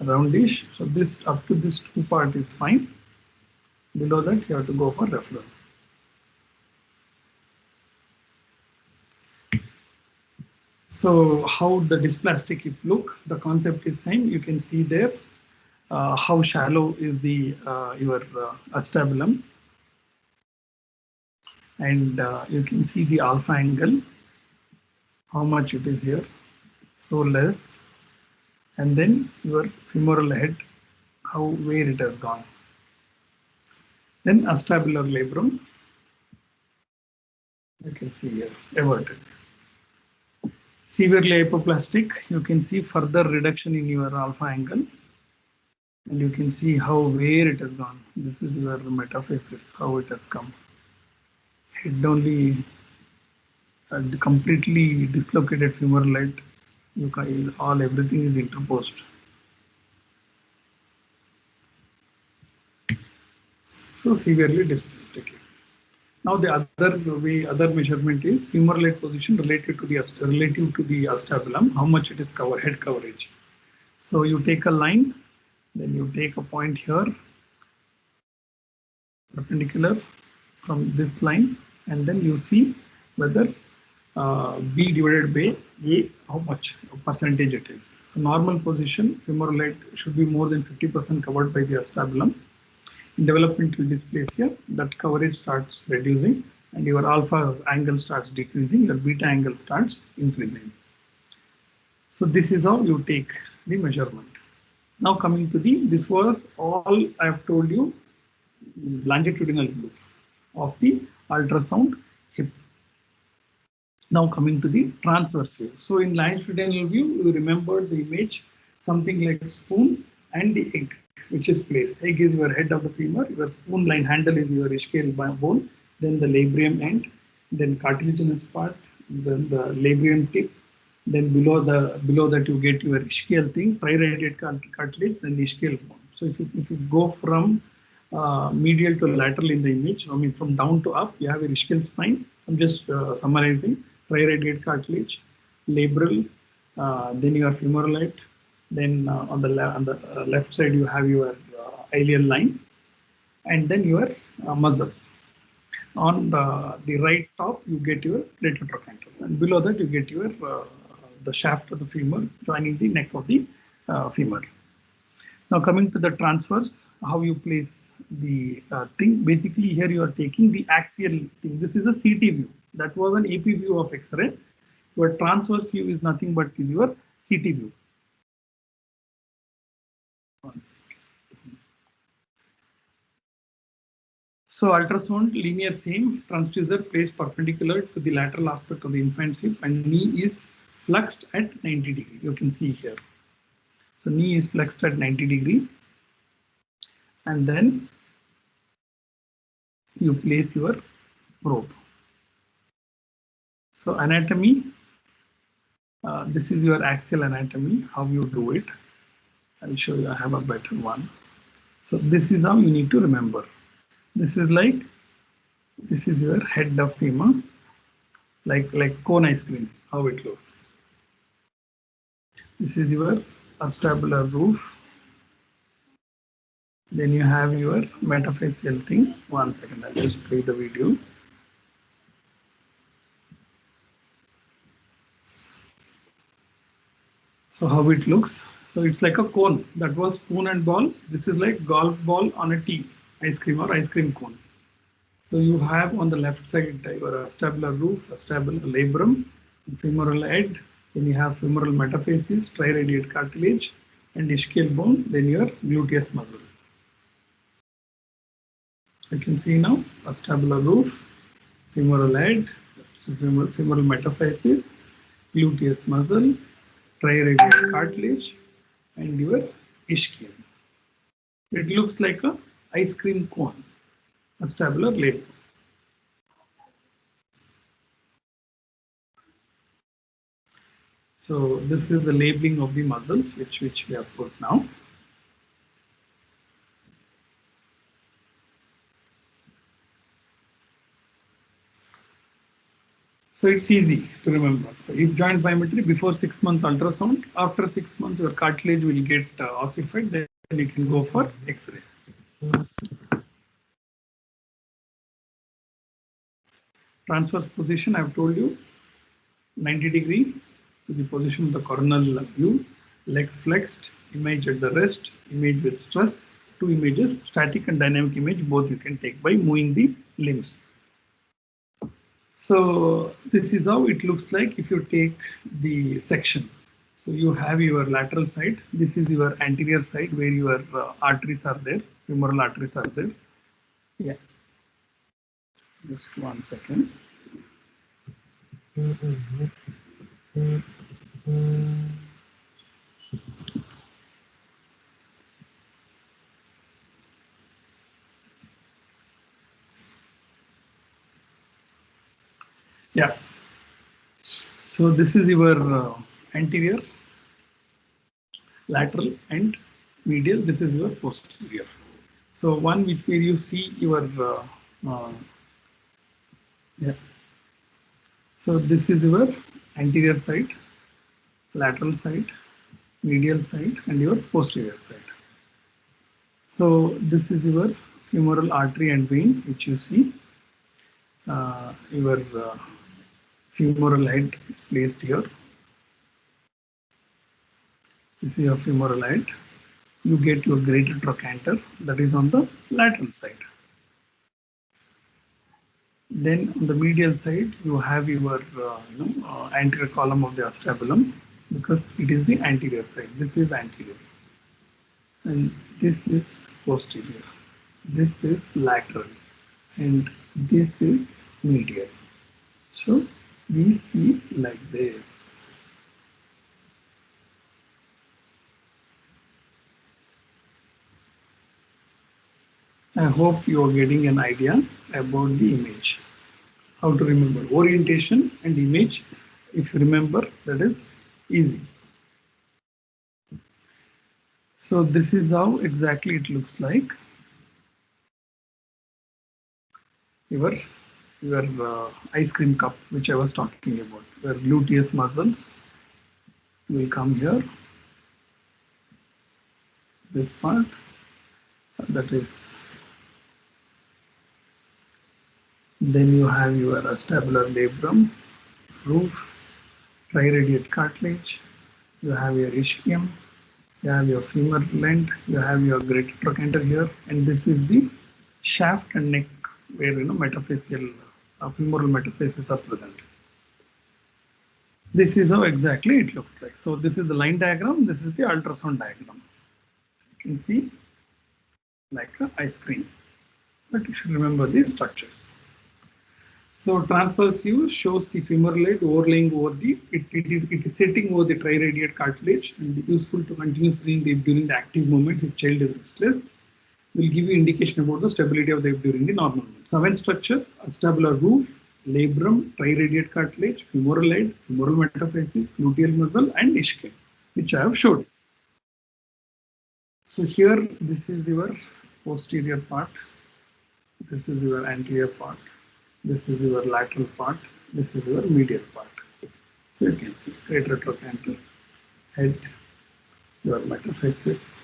roundish. So this up to this 2 part is fine. Below that you have to go for referral. So how the dysplastic hip look, the concept is same. You can see there how shallow is the your acetabulum, and you can see the alpha angle, how much it is here, so less, and then your femoral head, where it has gone. Then acetabular labrum, you can see here, everted. Severely hypoplastic, you can see further reduction in your alpha angle, and you can see where it has gone. This is your metaphysis, how it has come. Head only completely dislocated femoral head. Everything is interposed. So severely displaced again. Now the other measurement is femoral head position relative to the acetabulum, how much it is head coverage. So you take a line, then you take a point here, perpendicular from this line, and then you see whether B divided by A, how much percentage it is. So normal position, femoral head should be more than 50% covered by the acetabulum. In developmental dysplasia, that coverage starts reducing and your alpha angle starts decreasing, your beta angle starts increasing. So this is how you take the measurement. Now coming to this was all I have told you, longitudinal view of the ultrasound hip. Now coming to the transverse view. So in longitudinal view, you remember the image, something like spoon and the egg, which is placed. Egg is your head of the femur, your spoon line handle is your ischial bone, then the labrium end, then cartilaginous part, then the labrium tip, then below that you get your ischial thing, triradiate cartilage, then the ischial bone. So if you go from medial to lateral in the image, I mean from down to up, you have a ischial spine. I'm just summarizing: triradiate cartilage, labral, then your femoral head, then on the left side you have your iliac line, and then your muscles. On the right top, you get your greater trochanter, and below that you get your the shaft of the femur joining the neck of the femur. Now coming to the transverse, how you place the thing. Basically, here you are taking the axial thing. This is a CT view. That was an AP view of X-ray. Your transverse view is nothing but is your CT view. So ultrasound, linear same, transducer placed perpendicular to the lateral aspect of the infant's hip, and knee is flexed at 90 degree. You can see here. So knee is flexed at 90 degree, and then you place your probe. So anatomy, this is your axial anatomy, how you do it. I'll show you, I have a better one. So this is how you need to remember. This is your head of femur, like cone ice cream, how it looks. This is your acetabular roof. Then you have your metaphyseal thing. 1 second, I'll just play the video. So how it looks. So it's like a cone. That was spoon and ball. This is like golf ball on a tee, ice cream or ice cream cone. So you have on the left side your acetabular roof, acetabular labrum, femoral head. Then you have femoral metaphysis, triradiate cartilage, and ischial bone. Then your gluteus muscle. You can see now acetabular roof, femoral head, femoral metaphysis, gluteus muscle, triradiate cartilage, and your ischium. It looks like a ice cream cone, acetabular labrum. So this is the labeling of the muscles which we have put now. So it's easy to remember. So if joint biometry before 6 month ultrasound, after 6 months your cartilage will get ossified, then you can go for X-ray. Transverse position, I have told you, 90 degree to the position of the coronal view, leg flexed, image at the rest, image with stress, 2 images, static and dynamic image, both you can take by moving the limbs. So this is how it looks like if you take the section. So you have your lateral side. This is your anterior side where your arteries are there, femoral arteries are there. Yeah. Just 1 second. Yeah. So this is your anterior, lateral, and medial. This is your posterior. So one which where you see your yeah. So this is your anterior side, lateral side, medial side, and your posterior side. So this is your femoral artery and vein, which you see. Your femoral head is placed here. This is your femoral head. You get your greater trochanter, that is on the lateral side. Then on the medial side, you have your anterior column of the acetabulum. because it is the anterior side. This is anterior and this is posterior. This is lateral and this is medial. So we see like this. I hope you are getting an idea about the image. How to remember orientation and image. If you remember, that is easy. So this is how exactly it looks like. Your ice cream cup, which I was talking about, where gluteus muscles will come here. This part, that is. Then you have your acetabular labrum, roof, triradiate cartilage. You have your ischium. You have your femur end. You have your greater trochanter here, and this is the shaft and neck where metaphyseal femoral metaphyses are present. This is how exactly it looks like. So this is the line diagram. This is the ultrasound diagram. You can see like an ice cream, but you should remember these structures. So transverse view shows the femoral head overlaying over the, it is sitting over the triradiate cartilage and useful to continue screening the hip during the active movement if child is restless. Will give you indication about the stability of the hip during the normal movement. Seven structure, acetabular roof, labrum, triradiate cartilage, femoral head, femoral metaphysis, gluteal muscle and ischium, which I have showed. So here, this is your posterior part. This is your anterior part. This is your lateral part. This is your medial part. So you can see greater trochanter, head, your metaphysis.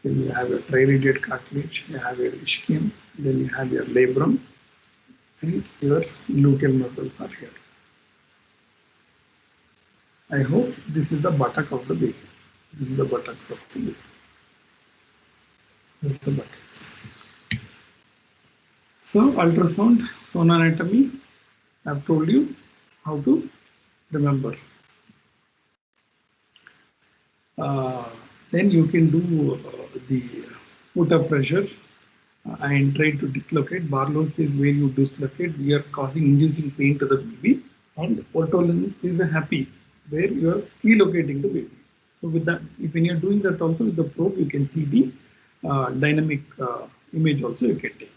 Then you have your triradiate cartilage. You have your ischium. Then you have your labrum, and your gluteal muscles are here. I hope this is the buttock of the baby. This is the buttocks of the baby. This is the buttocks. So ultrasound, sonanatomy, I've told you how to remember. Then you can do the put up pressure and try to dislocate. Barlow's is where you dislocate, we are inducing pain to the baby, and otolens is a happy, where you are relocating the baby. So with that, when you are doing that also with the probe, you can see the dynamic image also you can take.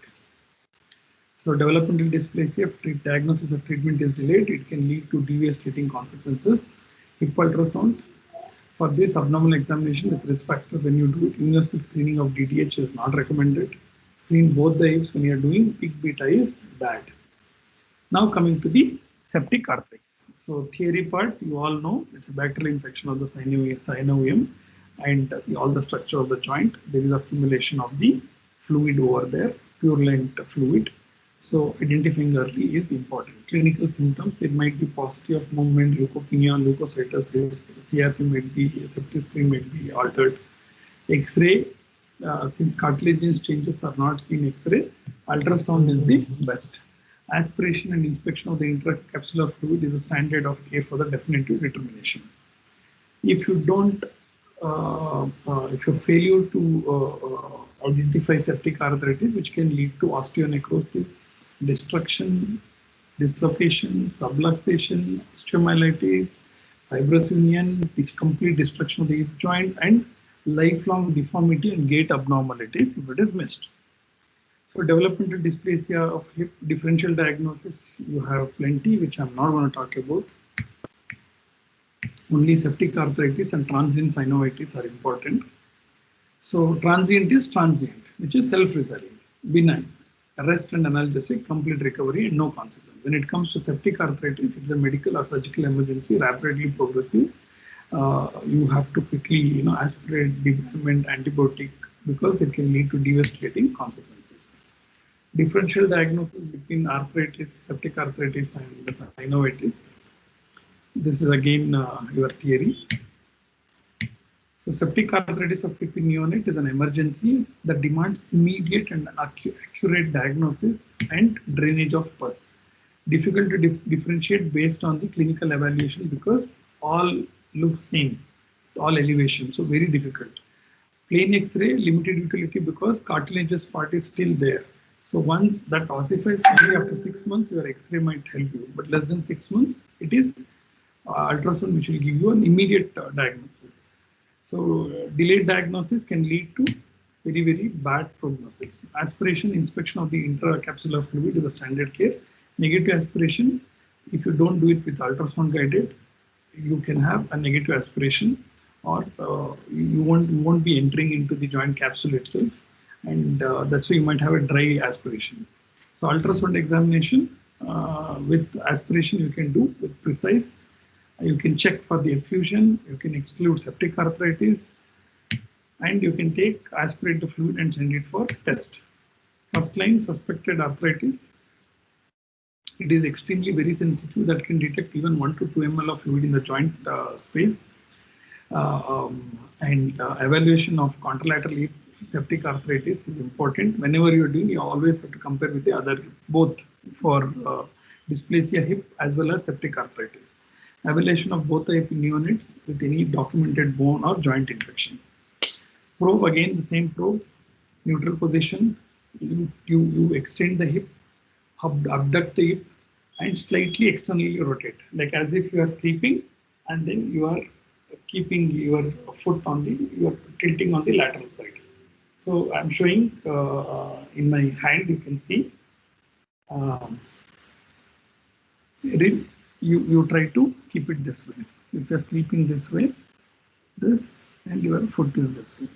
So developmental dysplasia, diagnosis of treatment is delayed. It can lead to devastating consequences. Hip ultrasound. For this abnormal examination with risk factors, when you do it, universal screening of DTH is not recommended. Screen both the hips when you are doing peak beta is bad. Now coming to the septic arthritis. So theory part, you all know it's a bacterial infection of the synovium and all the structure of the joint. There is accumulation of the fluid over there, purulent fluid. So identifying early is important. Clinical symptoms, there might be paucity of movement, leukopenia, leukocytosis, CRP might be, septic screen might be altered. X-ray, since cartilaginous changes are not seen X-ray, ultrasound is the best. Aspiration and inspection of the intracapsular fluid is a standard of care for the definitive determination. If you don't, if you fail to identify septic arthritis, which can lead to osteonecrosis, destruction, dislocation, subluxation, osteomyelitis, fibrous union, complete destruction of the hip joint, and lifelong deformity and gait abnormalities if it is missed. So developmental dysplasia of hip, differential diagnosis, you have plenty, which I'm not going to talk about. Only septic arthritis and transient synovitis are important. So transient is transient, which is self-resolving, benign, arrest and analgesic, complete recovery and no consequence. When it comes to septic arthritis, it's a medical or surgical emergency, rapidly progressive. You have to quickly, aspirate, debridement, antibiotic, because it can lead to devastating consequences. Differential diagnosis between arthritis, septic arthritis, and the synovitis. This is again your theory. So septic arthritis of hip in neonate is an emergency that demands immediate and accurate diagnosis and drainage of pus. Difficult to differentiate based on the clinical evaluation because all looks same, all elevation, so very difficult. Plain X-ray, limited utility because cartilaginous part is still there. So once that ossifies, only after 6 months, your X-ray might help you. But less than 6 months, it is ultrasound which will give you an immediate diagnosis. So delayed diagnosis can lead to very, very bad prognosis. Aspiration, inspection of the intracapsular fluid is the standard care. Negative aspiration, if you don't do it with ultrasound guided, you can have a negative aspiration, or you won't be entering into the joint capsule itself, and that's why you might have a dry aspiration. So ultrasound examination with aspiration you can do with precise. You can check for the effusion, you can exclude septic arthritis, and you can aspirate the fluid and send it for test. First line suspected arthritis. It is extremely very sensitive, that can detect even 1 to 2 ml of fluid in the joint space. Evaluation of contralateral septic arthritis is important. Whenever you're doing, you always have to compare with the other, both for dysplasia hip as well as septic arthritis. Evaluation of both the hip neonates with any documented bone or joint infection. Probe, again the same probe, neutral position. You extend the hip, abduct the hip, and slightly externally rotate, like as if you are sleeping, and then you are keeping your foot on you are tilting on the lateral side. So I'm showing in my hand, you can see. You try to keep it this way. If you're sleeping this way, this, and your foot is this way.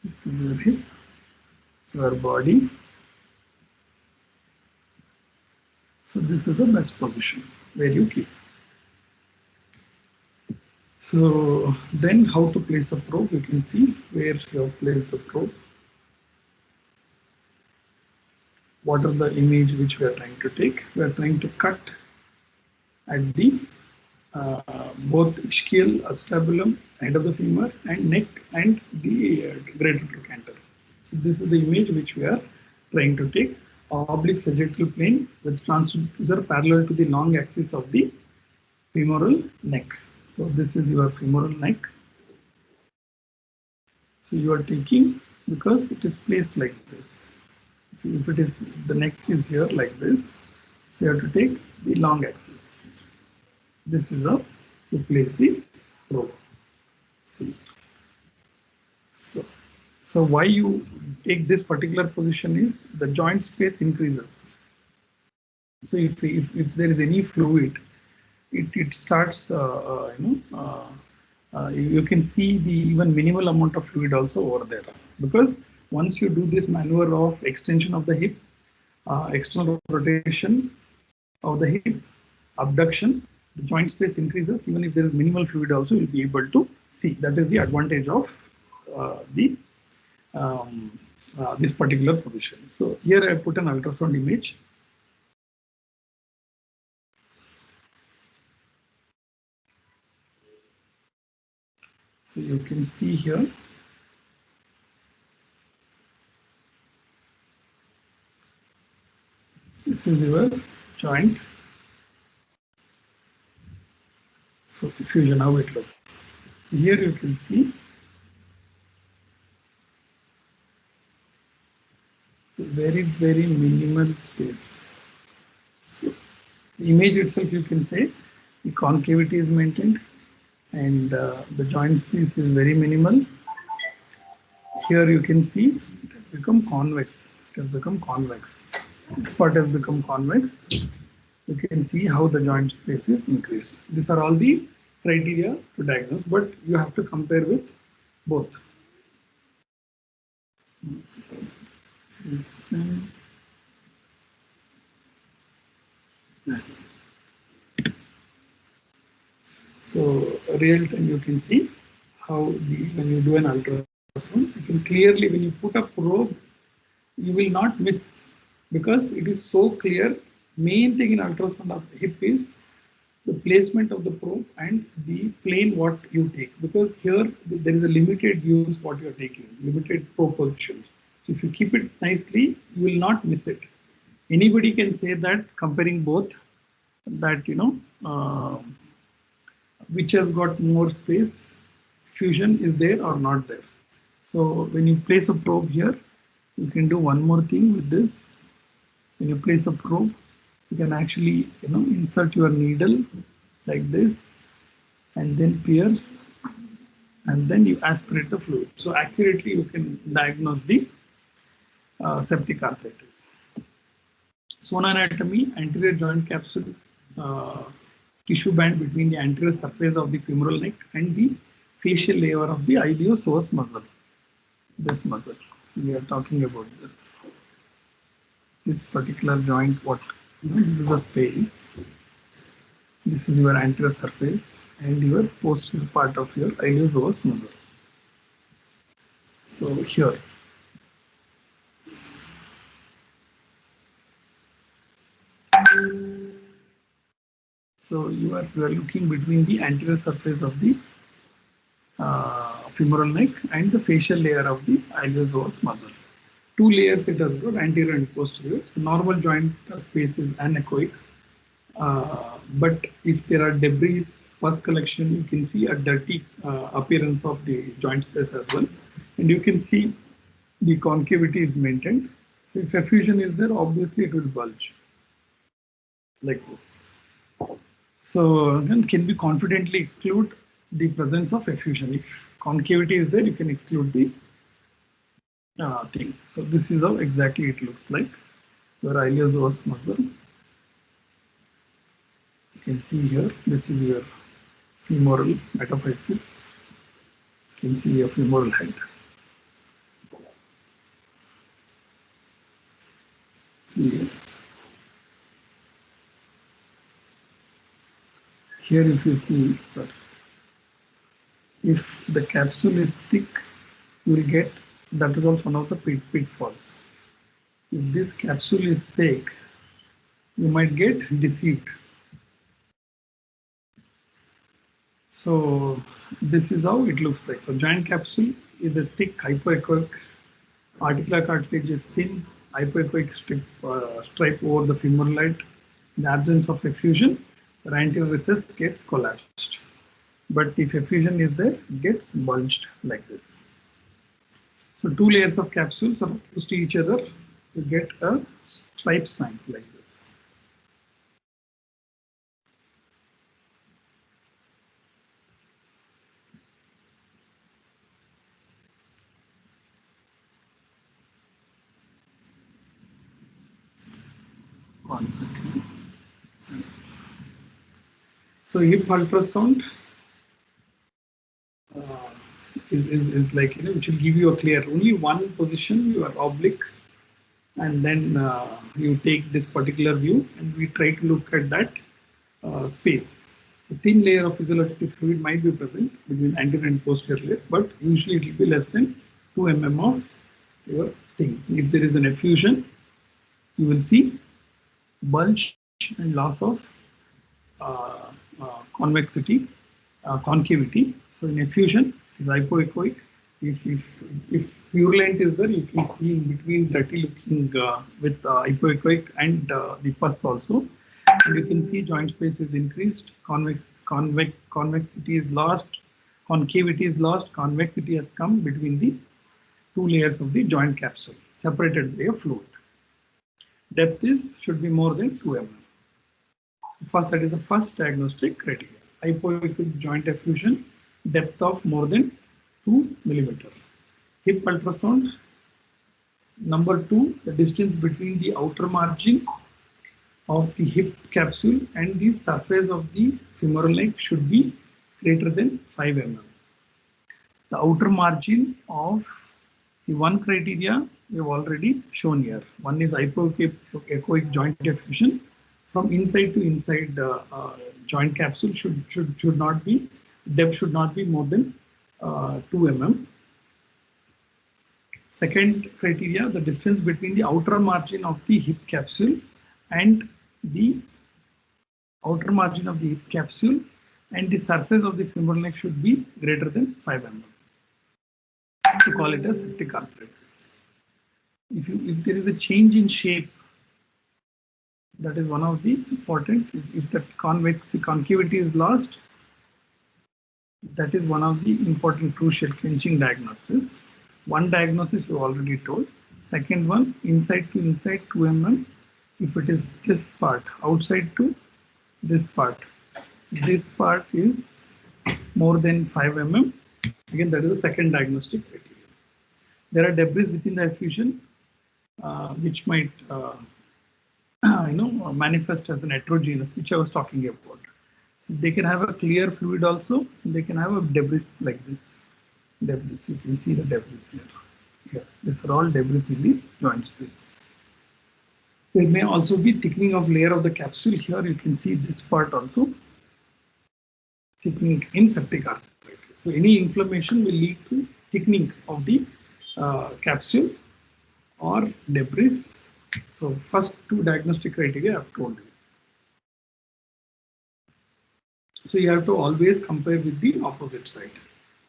This is your hip, your body. So this is the best position where you keep. So then how to place a probe, you can see where you have placed the probe. What are the image which we are trying to take? We are trying to cut at the both ischial acetabulum, end of the femur, and neck, and the greater trochanter. So this is the image which we are trying to take. Oblique sagittal plane with transducer parallel to the long axis of the femoral neck. So this is your femoral neck. So you are taking, because it is placed like this. If it is, the neck is here like this, so you have to take the long axis. This is how you place the probe. See. So why you take this particular position is the joint space increases. So if there is any fluid, it starts, you can see the even minimal amount of fluid also over there, because once you do this maneuver of extension of the hip, external rotation of the hip, abduction, the joint space increases. Even if there is minimal fluid also, you'll be able to see. That is the advantage of this particular position. So here I put an ultrasound image. So you can see here. This is your joint. So fusion, how it looks. So here you can see very, very minimal space. So the image itself, you can say the concavity is maintained, and the joint space is very minimal. Here you can see it has become convex. It has become convex. This part has become convex. You can see how the joint space is increased. These are all the criteria to diagnose, but you have to compare with both. So real time, you can see how when you do an ultrasound, you can clearly, when you put a probe, you will not miss, because it is so clear. Main thing in ultrasound of hip is the placement of the probe and the plane what you take, because here there is a limited use what you are taking, limited probe position. So if you keep it nicely, you will not miss it. Anybody can say that comparing both, that which has got more space, fusion is there or not there. So when you place a probe here, you can do one more thing with this. When you place a probe, you can actually insert your needle like this and then pierce, and then you aspirate the fluid. So accurately you can diagnose the septic arthritis. Zona anatomy, anterior joint capsule tissue band between the anterior surface of the femoral neck and the facial layer of the iliopsoas muscle. This muscle. So we are talking about this particular joint. What this is the space. This is your anterior surface and your posterior part of your iliopsoas muscle. So here. So you are looking between the anterior surface of the femoral neck and the facial layer of the iliopsoas muscle. Two layers it has got, anterior and posterior. So normal joint space is anechoic. But if there are debris, pus collection, you can see a dirty appearance of the joint space as well. And you can see the concavity is maintained. So if effusion is there, obviously it will bulge like this. So then can we confidently exclude the presence of effusion? If concavity is there, you can exclude the thing. So this is how exactly it looks like. Your iliopsoas muscle. You can see here, this is your femoral metaphysis. You can see your femoral head. Here if you see, sir, if the capsule is thick, you will get, that is also one of the pitfalls. If this capsule is thick, you might get deceived. So this is how it looks like. So joint capsule is a thick hypoechoic, articular cartilage is thin, hypoechoic stripe over the femoral head. In the absence of effusion, the anterior recess gets collapsed. But if effusion is there, it gets bulged like this. So two layers of capsules are opposed to each other. You get a stripe sign like this. One second. So hip ultrasound is like, which will give you a clear, only one position, you are oblique, and then you take this particular view and we try to look at that space. A thin layer of physiological fluid might be present between anterior and posterior layer, but usually it will be less than 2 mm of your thing. If there is an effusion, you will see bulge and loss of convexity, concavity. So in effusion, is hypoechoic. If purulent is there, you can see in between dirty looking with hypoechoic and the pus also. And you can see joint space is increased, convexity is lost, concavity is lost, convexity has come between the two layers of the joint capsule, separated by a fluid. Depth should be more than 2 mm. First, that is the first diagnostic criteria. Hypoechoic joint effusion, depth of more than 2 mm. Hip ultrasound. Number 2, the distance between the outer margin of the hip capsule and the surface of the femoral neck should be greater than 5 mm. The outer margin of, see, one criteria we have already shown here. One is hypoechoic joint effusion. From inside to inside joint capsule should not be, depth should not be more than 2 mm. Second criteria, the distance between the outer margin of the hip capsule and the outer margin of the hip capsule and the surface of the femoral neck should be greater than 5 mm. To call it as septic arthritis. If there is a change in shape, That is one of the important. If the concavity is lost, that is one of the important crucial clinching diagnosis. One diagnosis we already told. Second one, inside to inside 2 mm. If it is this part, outside to this part is more than 5 mm. Again, that is the second diagnostic criteria. There are debris within the effusion which might manifest as an heterogeneous, which I was talking about. So they can have a clear fluid also. They can have a debris like this. Debris, you can see the debris here. Here, these are all debris in the joint space. There may also be thickening of layer of the capsule. Here you can see this part also thickening in septic arthritis. So any inflammation will lead to thickening of the capsule or debris. So first two diagnostic criteria I've told you. So you have to always compare with the opposite side.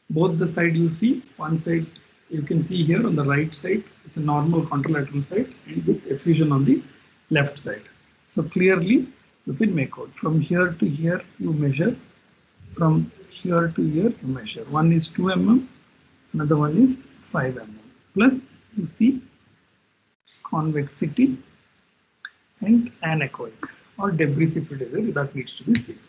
Both the side you see, one side you can see here on the right side is a normal contralateral side and with effusion on the left side. So clearly you can make out from here to here you measure, from here to here you measure. One is 2 mm, another one is 5 mm. Plus you see convexity and anechoic or debris if it is there, that needs to be seen.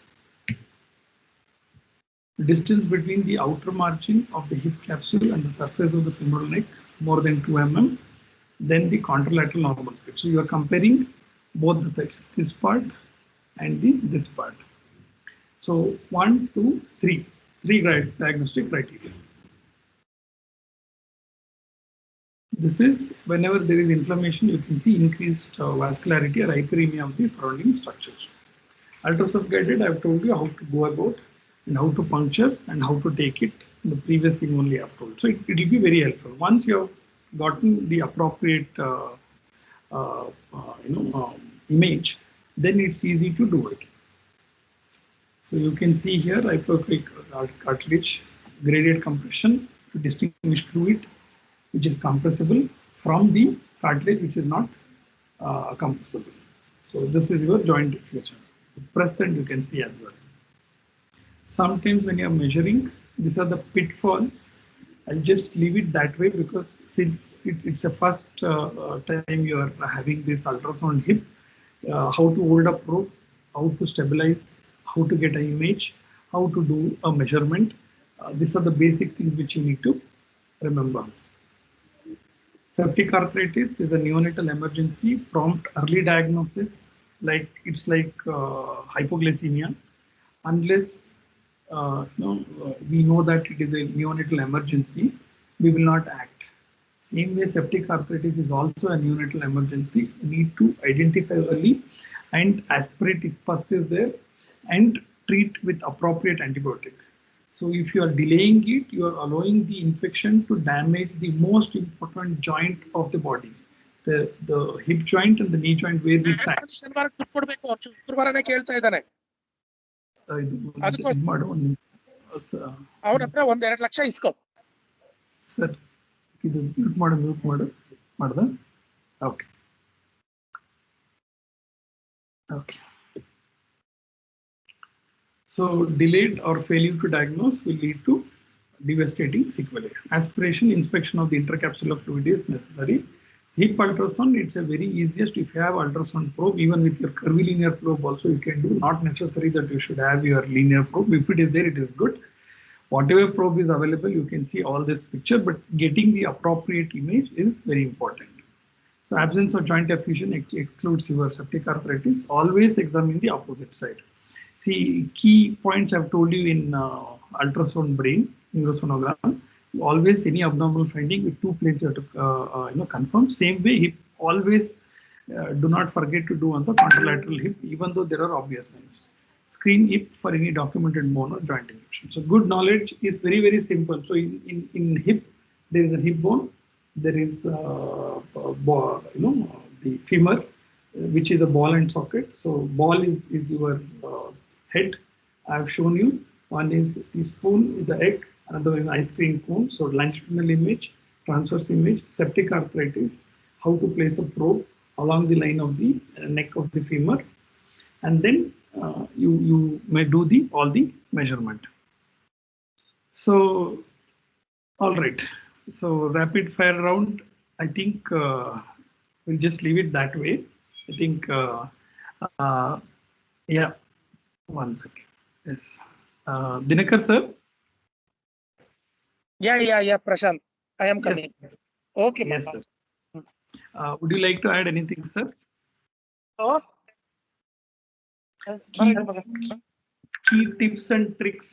The distance between the outer margin of the hip capsule and the surface of the femoral neck more than 2 mm, then the contralateral normal state. So you are comparing both the sides, this part and this part. So 1, 2, 3 diagnostic criteria. This is whenever there is inflammation, you can see increased vascularity or hyperemia of the surrounding structures. Ultrasound guided, I have told you how to go about and how to puncture and how to take it. The previous thing only I have told. So it will be very helpful. Once you have gotten the appropriate image, then it's easy to do it. So you can see here hypoechoic cartilage, gradient compression to distinguish fluid which is compressible from the cartilage which is not compressible. So this is your joint diffusion. Press and you can see as well. Sometimes when you are measuring, these are the pitfalls. I'll just leave it that way because since it's a first time you are having this ultrasound hip, how to hold a probe, how to stabilize, how to get an image, how to do a measurement. These are the basic things which you need to remember. Septic arthritis is a neonatal emergency, prompt early diagnosis, like it's like hypoglycemia. Unless we know that it is a neonatal emergency, we will not act. Same way, septic arthritis is also a neonatal emergency. We need to identify early and aspirate if pus is there and treat with appropriate antibiotic. So if you are delaying it, you are allowing the infection to damage the most important joint of the body, the hip joint and the knee joint where we stand. Sir, mute maಡು. Okay. Okay. So delayed or failure to diagnose will lead to devastating sequelae. Aspiration, inspection of the intercapsular fluid is necessary. So hip ultrasound, it's a very easiest. If you have ultrasound probe, even with your curvilinear probe also you can do. Not necessary that you should have your linear probe. If it is there, it is good. Whatever probe is available, you can see all this picture, but getting the appropriate image is very important. So absence of joint effusion excludes your septic arthritis. Always examine the opposite side. See, key points I've told you in ultrasound brain, neurosonogram. Always any abnormal finding with two planes you have to confirm. Same way, hip, always do not forget to do on the contralateral hip, even though there are obvious signs. Screen hip for any documented bone or joint infection. So good knowledge is very, very simple. So in hip, there is a hip bone, there is the femur, which is a ball and socket. So ball is your head. I have shown you. One is the spoon with the egg, another one is ice cream cone. So longitudinal image, transverse image, septic arthritis, how to place a probe, along the line of the neck of the femur, and then you may do all the measurement. So, all right. So rapid fire round. I think we'll just leave it that way. I think yeah. 1 second. Yes. Dinakar sir. Yeah, Prashant. I am Yes. coming. Okay, Yes, ma'am. sir. Would you like to add anything, sir? So, Key tips and tricks.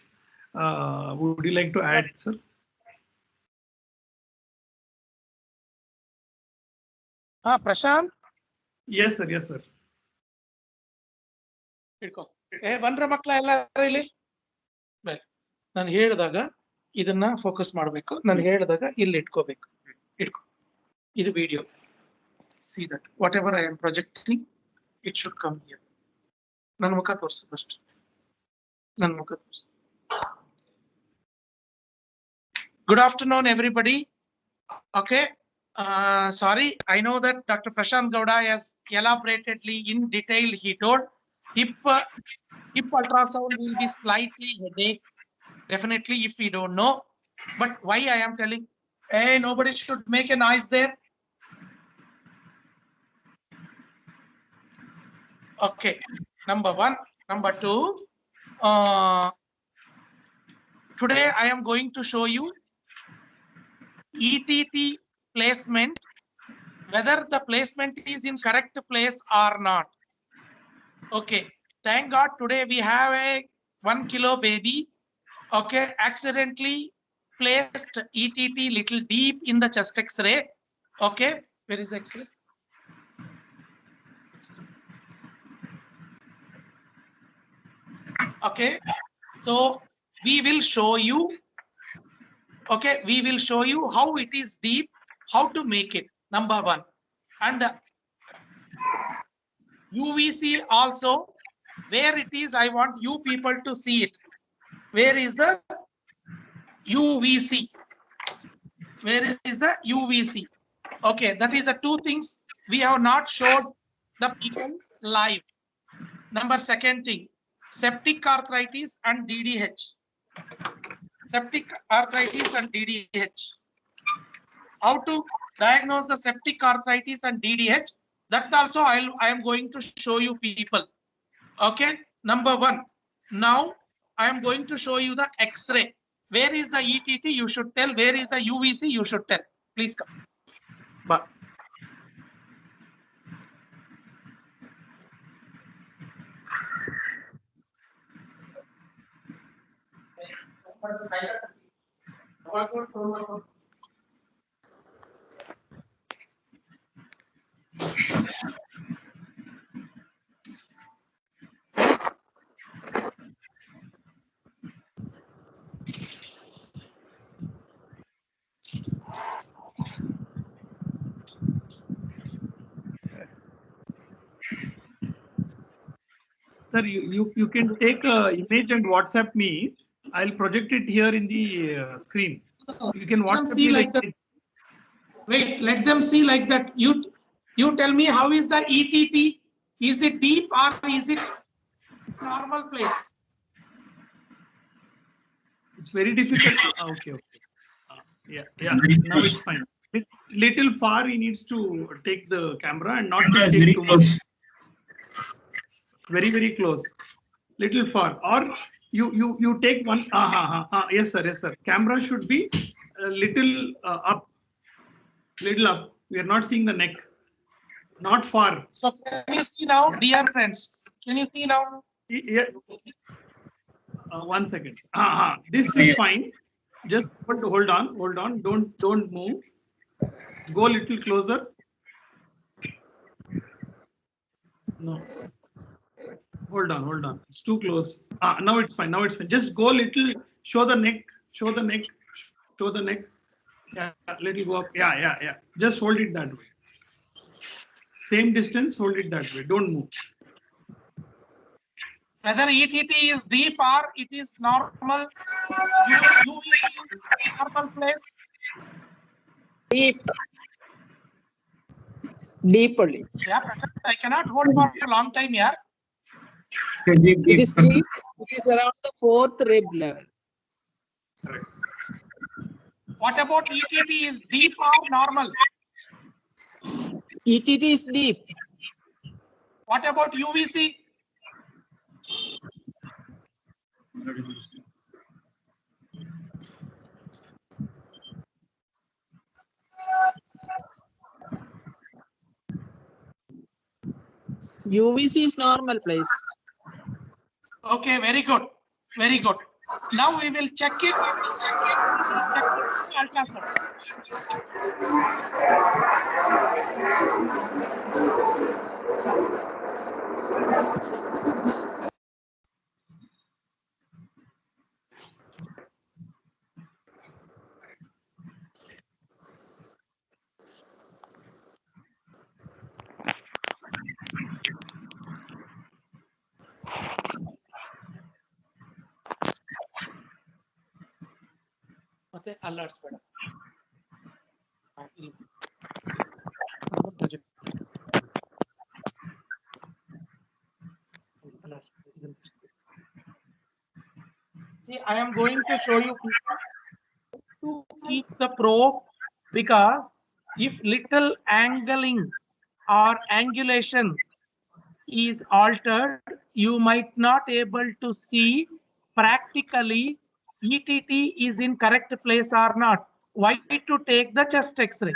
Would you like to add, sir? Prashant. Yes, sir. Yes, sir. ಇಟ್ಕೋ ಬಂದ್ರ ಮಕ್ಳ ಎಲ್ಲಾರು ಇಲ್ಲಿ ನಾನು ಹೇಳಿದಾಗ ಇದನ್ನ focus ಮಾಡಬೇಕು. ನಾನು ಹೇಳಿದಾಗ ಇಲ್ಲಿ ಇಟ್ಕೋಬೇಕು. ಇಟ್ಕೋ ಇದು video. See that whatever I am projecting, it should come here. ನನ್ನ ಮುಖ ತೋರಿಸು ಫಸ್ಟ್. ನನ್ನ ಮುಖ ತೋರಿಸು. Good afternoon, everybody. Okay. Sorry, I know that Dr. Prashant Gowda has elaboratedly in detail. He told hip ultrasound will be slightly headache, definitely, if we don't know. But why I am telling, hey, nobody should make a noise there. Okay, number one. Number two, today I am going to show you ETT placement, whether the placement is in correct place or not. Okay, thank God today we have a 1 kilo baby. Okay, accidentally placed ETT little deep in the chest X-ray. Okay, where is the X-ray? Okay, so we will show you. Okay, we will show you how it is deep, how to make it. Number one, and UVC also. Where it is, I want you people to see it. Where is the UVC? Where is the UVC? Okay, that is the two things we have not showed the people live. Number second thing, septic arthritis and DDH. Septic arthritis and DDH. How to diagnose the septic arthritis and DDH? That also I am going to show you people. Okay, number one. Now I am going to show you the X-ray. Where is the ETT? You should tell. Where is the UVC? You should tell. Please come. But Sir, you can take an image and WhatsApp me. I'll project it here in the screen. You can WhatsApp me like that. Wait, let them see like that. You tell me, how is the ETT? Is it deep or is it normal place? It's very difficult. Okay. Yeah. Now it's fine. Little far, he needs to take the camera and not to take too much. Very close. Little far. Or you take one. Yes, sir. Camera should be a little up. Little up. We are not seeing the neck. Not far. So can you see now, dear friends? Can you see now? Yeah. 1 second. This is fine. Just hold on. Don't move. Go a little closer. No. Hold on. It's too close. Now it's fine. Just go a little. Show the neck. Yeah, little go up. Yeah. Just hold it that way. Same distance. Hold it that way. Don't move. Whether ETT is deep or it is normal, UVC normal place. Deep. Deep only. Yeah, I cannot hold for a long time here. It is deep. It is around the fourth rib level. What about ETT is deep or normal? ETT is deep. What about UVC? UVC is normal place. Okay, very good. Very good. Now we will check it. Check it ultrasound. ಮತ್ತೆ ಅಲ್ಲಾಡಿಸ್ಬೇಡ. See, I am going to show you to keep the probe, because if little angling or angulation is altered, you might not able to see practically ETT is in correct place or not. Why to take the chest X-ray?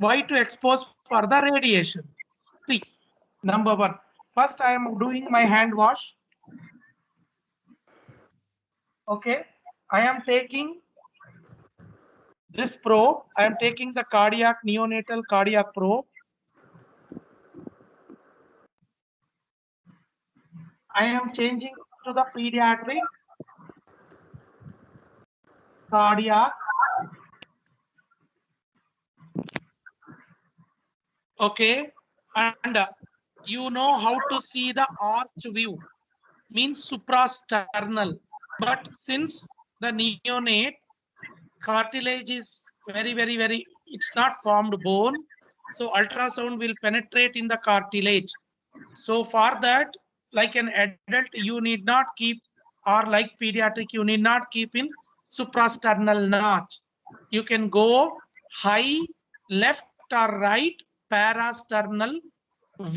Why to expose for the radiation? See, number one, first I am doing my hand wash. Okay, I am taking this probe. I am taking the cardiac, neonatal cardiac probe. I am changing to the pediatric cardiac. Okay, and you know how to see the arch view, means suprasternal. But since the neonate cartilage is very, it's not formed bone, so ultrasound will penetrate in the cartilage. So for that, like an adult, you need not keep, or like pediatric, you need not keep in suprasternal notch. You can go high, left or right, parasternal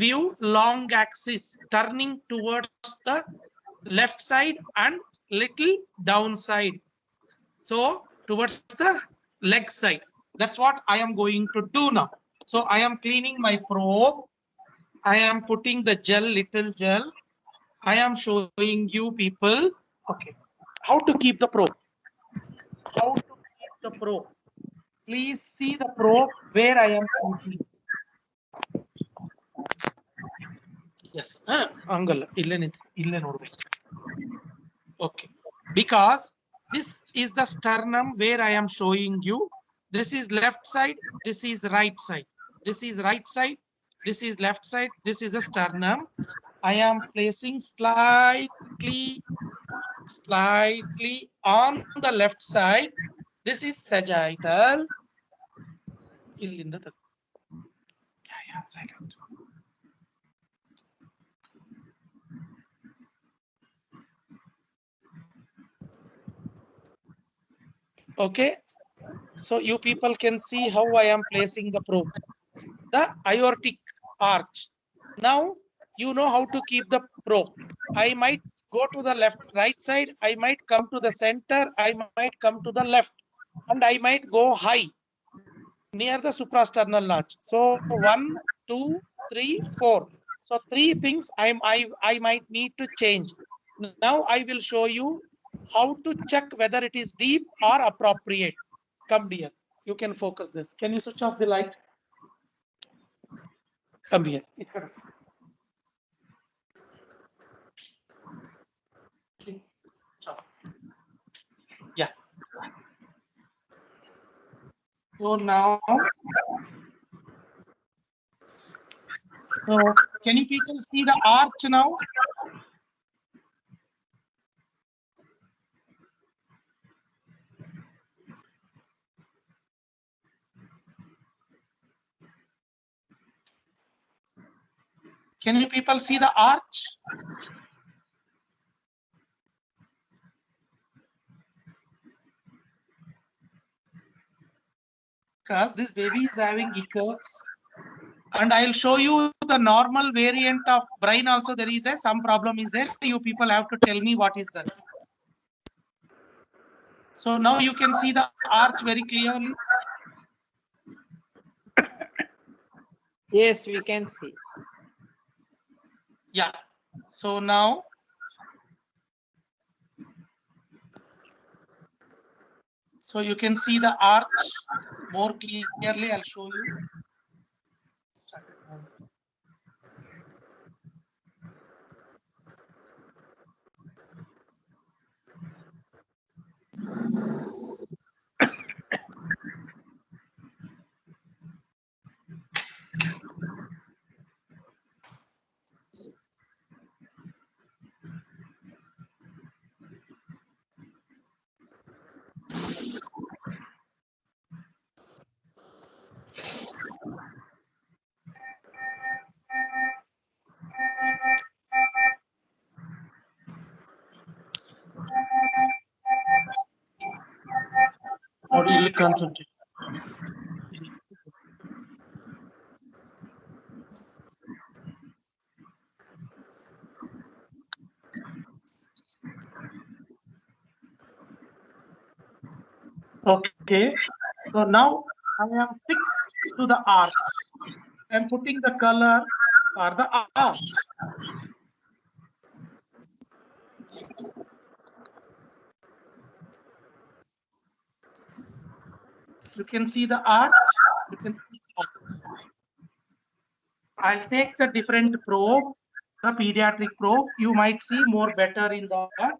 view, long axis, turning towards the left side and little downside. So towards the leg side. That's what I am going to do now. So I am cleaning my probe. I am putting the gel, little gel. I am showing you people. Okay, how to keep the probe. How to keep the probe. Please see the probe where I am keeping. Yes, angle. Ille nodbeku. Okay, because this is the sternum where I am showing you. This is left side. This is right side. This is right side. This is left side. This is a sternum. I am placing slightly on the left side. This is sagittal. Yeah, silent. Okay, so you people can see how I am placing the probe. The aortic arch. Now you know how to keep the probe. I might go to the right side. I might come to the center. I might come to the left, and I might go high near the suprasternal notch. So 1, 2, 3, 4. So 3 things I might need to change. Now I will show you how to check whether it is deep or appropriate. Come here. You can focus this. Can you switch off the light? Come here. Yeah. So now, so can you people see the arch now? Can you people see the arch? Because this baby is having hiccups. And I'll show you the normal variant of brain also. There is some problem is there. You people have to tell me what is that. So now you can see the arch very clearly. Yes, we can see. Yeah. So now you can see the arch more clearly. I'll show you. How do you concentrate? Okay. So now I am fixed to the arch and putting the color for the arch. You can see the arch. You can see the arch. I'll take the different probe, the pediatric probe. You might see more better in that.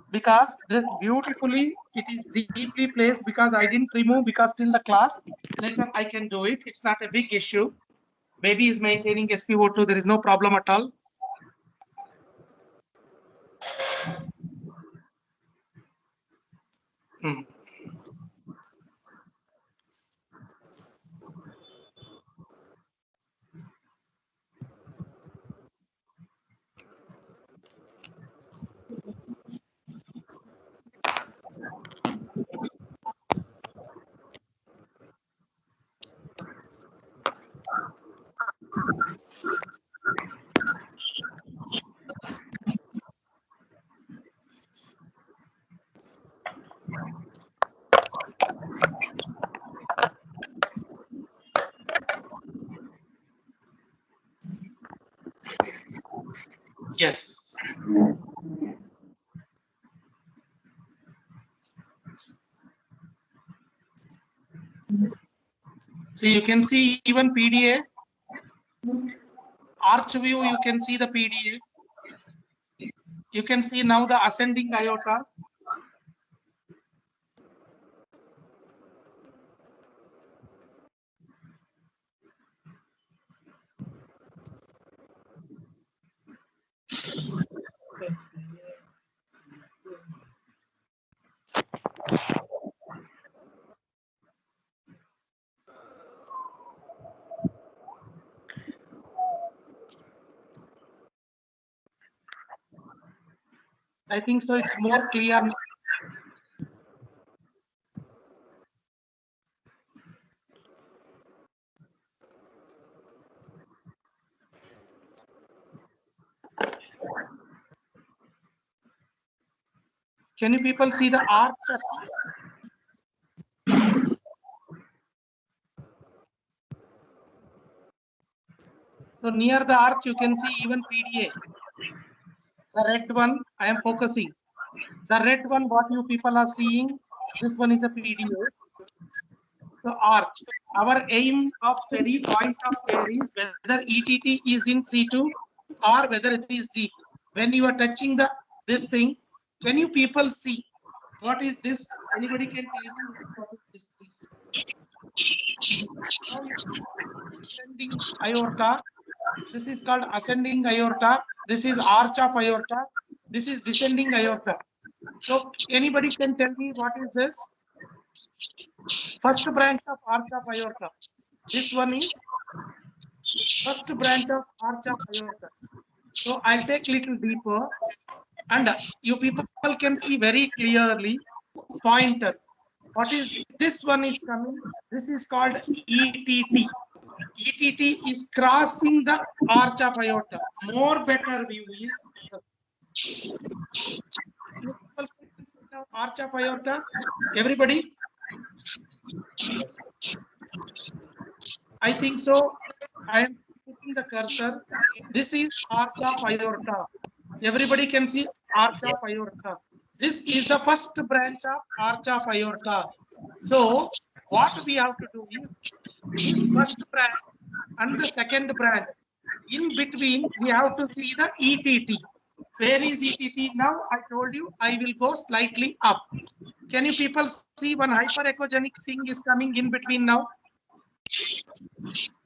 Because this beautifully, it is deeply placed because I didn't remove because till the class. Later I can do it. It's not a big issue. Baby is maintaining SpO2. There is no problem at all. Yes. So you can see even PDA. Arch view, you can see the PDA. You can see now the ascending aorta. I think so. It's more clear. Can you people see the arch? So near the arch, you can see even PDA. The red one, I am focusing. The red one, what you people are seeing, this one is a PDA. The arch. Our aim of study point of care is whether ETT is in situ or whether it is deep. When you are touching this thing, can you people see what is this? Anybody can tell me what is this, please? Ascending aorta. This is called ascending aorta. This is arch of aorta. This is descending aorta. So anybody can tell me what is this? First branch of arch of aorta. This one is first branch of arch of aorta. So I'll take little deeper, and you people can see very clearly pointer. What is this one is coming? This is called ETT. ETT is crossing the arch of aorta. More better view is arch of aorta. Everybody? I think so. I am putting the cursor. This is arch of aorta. Everybody can see arch of aorta. This is the first branch of arch of aorta. So what we have to do is this first branch and the second branch. In between, we have to see the ETT. Where is ETT? Now I told you I will go slightly up. Can you people see one hyperechogenic thing is coming in between now?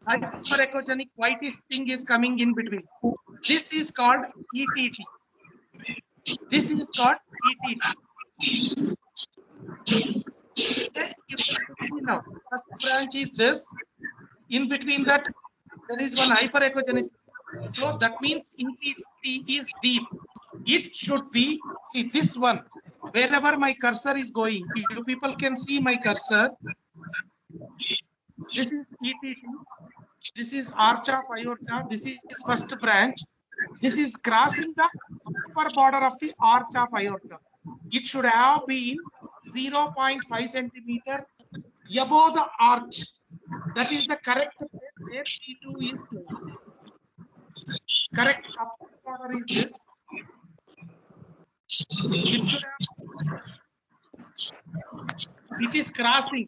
Hyperechogenic whitish thing is coming in between. This is called ETT. This is called ETT. Now, first branch is this. In between that, there is one hyperechogenicity. So that means ETT is deep. It should be, see this one, wherever my cursor is going, you people can see my cursor. This is ETT. This is arch of aorta. This is first branch. This is crossing the upper border of the arch of aorta. It should have been 0.5 centimeter above the arch. That is the correct place where T2 is. Correct upper border is this. It is crossing.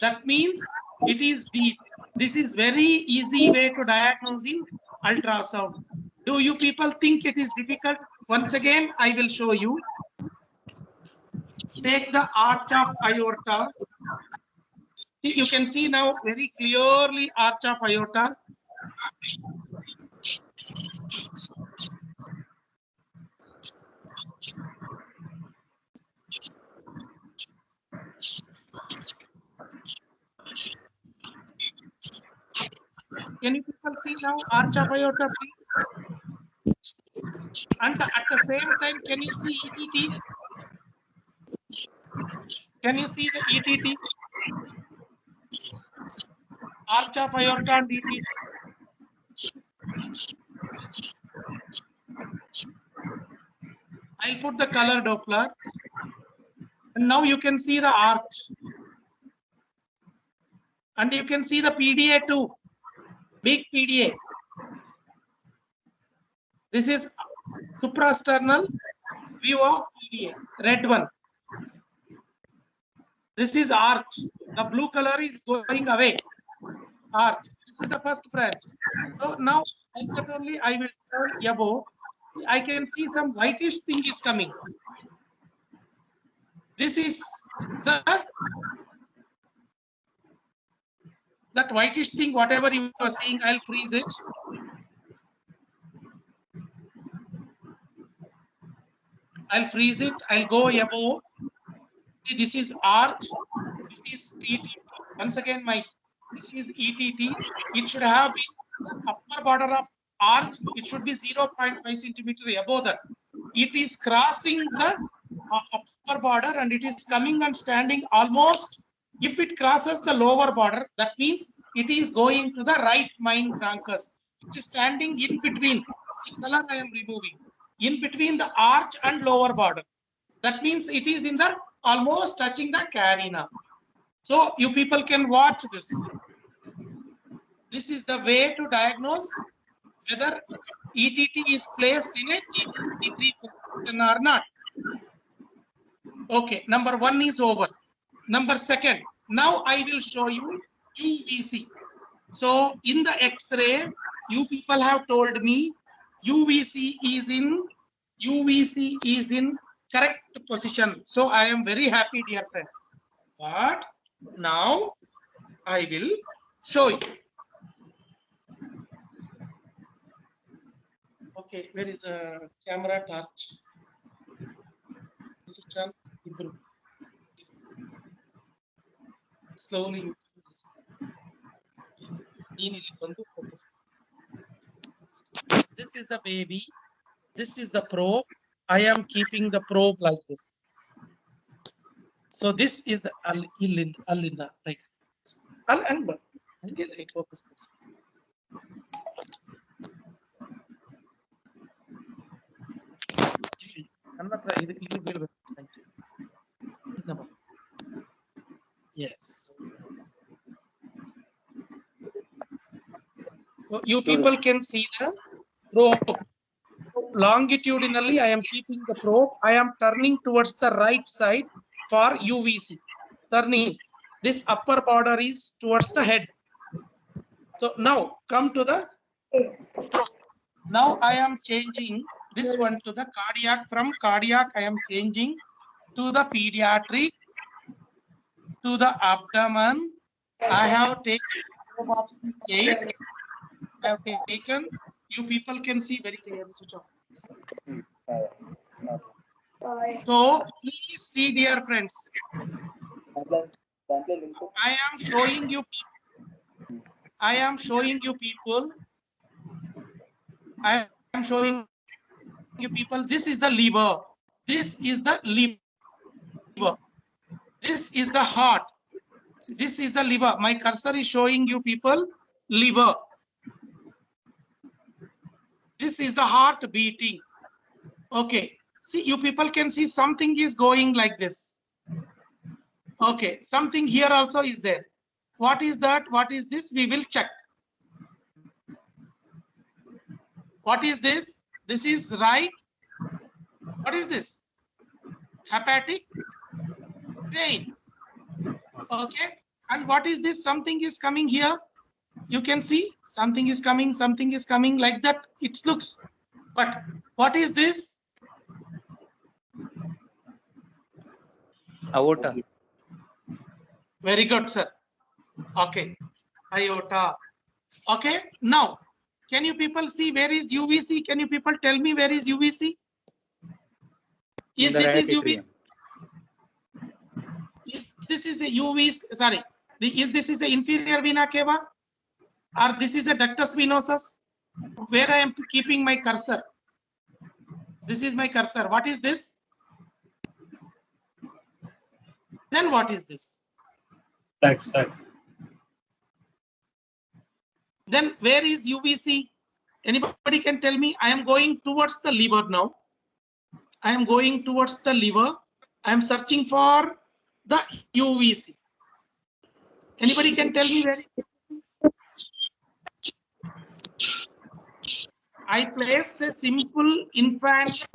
That means it is deep. This is very easy way to diagnose in ultrasound. Do you people think it is difficult? Once again, I will show you. Take the arch of aorta. You can see now very clearly arch of aorta. Can you people see now arch of aorta, please? And at the same time, can you see ETT? Can you see the ETT? Arch of aorta and ETT. I'll put the color Doppler. And now you can see the arch. And you can see the PDA too. Big PDA. This is suprasternal view of PDA, red one. This is arch. The blue color is going away. Arch. This is the first branch. So now not only I will turn above, I can see some whitish thing is coming. This is that whitish thing, whatever you are seeing, I'll freeze it. I'll freeze it. I'll go above. See, this is arch. This is ETT. Once again, this is ETT. It should have been the upper border of arch. It should be 0.5 centimeter above that. It is crossing the upper border and it is coming and standing almost. If it crosses the lower border, that means it is going to the right main truncus. It is standing in between. The color I am removing. In between the arch and lower border. That means it is in the almost touching the carina. So you people can watch this. This is the way to diagnose whether ETT is placed in a T3 position or not. Okay, number one is over. Number second, now I will show you UVC. So in the X-ray, you people have told me UVC is in correct position. So I am very happy, dear friends. But now I will show you. Okay, where is a camera torch? Slowly. Focus. This is the baby. This is the probe. I am keeping the probe like this. So this is the Alina, right? Right, focus. Yes. So you people can see the probe. Longitudinally, I am keeping the probe. I am turning towards the right side for UVC. Turning. This upper border is towards the head. So now come to the. Now I am changing this one to the cardiac. From cardiac, I am changing to the pediatric, to the abdomen. I have taken probe of 8. I have taken. You people can see very clearly. Switch off. So please see, dear friends. I am showing you people. I am showing you people. I am showing you people. This is the liver. This is the liver. This is the heart. This is the liver. My cursor is showing you people liver. This is the heart beating. Okay. See, you people can see something is going like this. Okay. Something here also is there. What is that? What is this? We will check. What is this? This is right. What is this? Hepatic vein. Okay. And what is this? Something is coming here. You can see something is coming like that. It looks. But what is this? Aorta. Very good, sir. Okay. Aorta. Okay. Now, can you people see where is UVC? Can you people tell me where is UVC? Is this is UVC? Is this is a UVC? Sorry. Is this is a inferior vena cava? Or this is a ductus venosus? Where I am keeping my cursor? This is my cursor. What is this? Then what is this? Then where is UVC? Anybody can tell me? I am going towards the liver now. I am going towards the liver. I am searching for the UVC. Anybody can tell me where? I placed a simple infant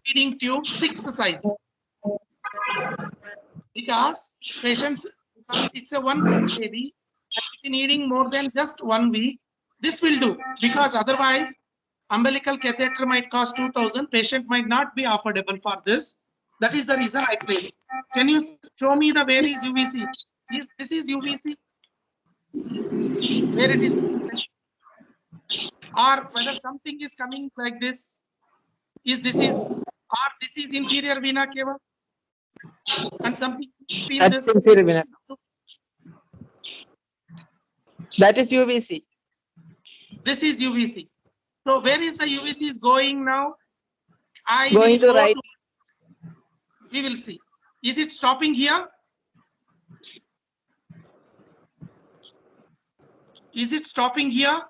feeding tube 6 size. Because patients, it's a 1 week baby, needing more than just 1 week. This will do, because otherwise umbilical catheter might cost 2,000. Patient might not be affordable for this. That is the reason I placed. Can you show me the where is UVC? This is UVC. Where it is, or whether something is coming like this. This is inferior vena cava, and something in this. Inferior vena. That is UVC. This is UVC. So where is the UVC is going now? Going to the right. We will see. Is it stopping here? Is it stopping here?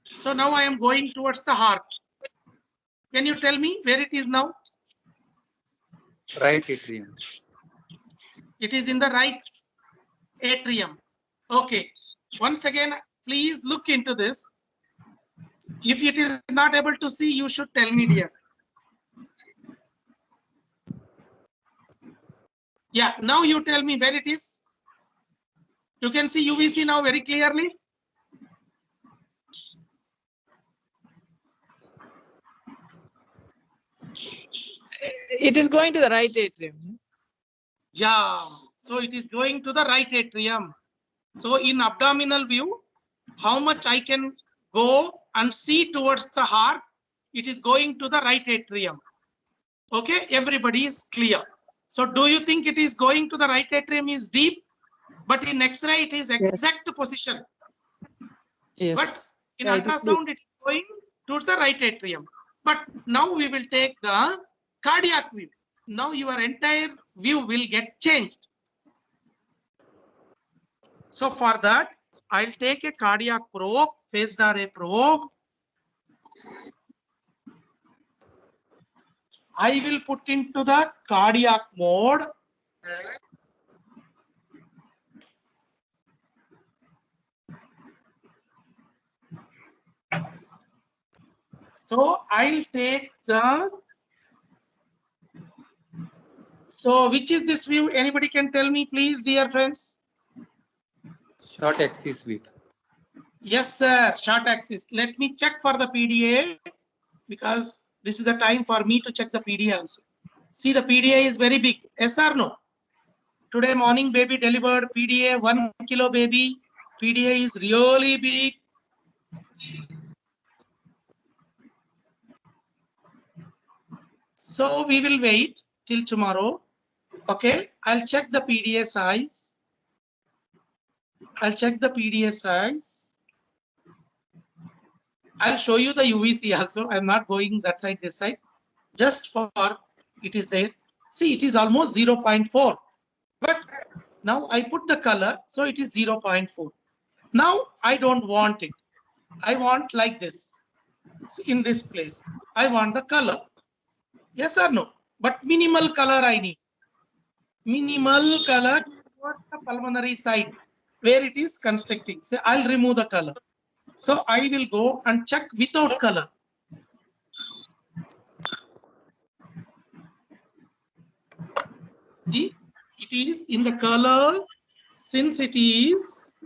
So now I am going towards the heart. Can you tell me where it is now? Right atrium. It is in the right atrium. Okay. Once again, please look into this. If it is not able to see, you should tell me, dear. Yeah, now you tell me where it is. You can see UVC now very clearly. It is going to the right atrium. Yeah, so it is going to the right atrium. So in abdominal view, how much I can go and see towards the heart, it is going to the right atrium. Okay, everybody is clear. So do you think it is going to the right atrium is deep, but in X-ray it is exact position. Yes. But in ultrasound it is going to the right atrium. But now we will take the cardiac view. Now your entire view will get changed. So for that, I'll take a cardiac probe, phased array probe. I will put into the cardiac mode. So I'll take the, so which is this view? Anybody can tell me, please, dear friends? Short axis view. Yes, sir, short axis. Let me check for the PDA because this is the time for me to check the PDA also. See, the PDA is very big. Yes or no? Today morning baby delivered PDA 1 kilo baby. PDA is really big. So we will wait till tomorrow. Okay, I'll check the PDA size. I'll check the PDA size. I'll show you the UVC also. I'm not going that side, this side. Just for it is there. See, it is almost 0.4. But now I put the color, so it is 0.4. Now I don't want it. I want like this. See, in this place, I want the color. Yes or no? But minimal color I need. Minimal color towards the pulmonary side where it is constricting. So I'll remove the color. So I will go and check without color. See, it is in the color. Since it is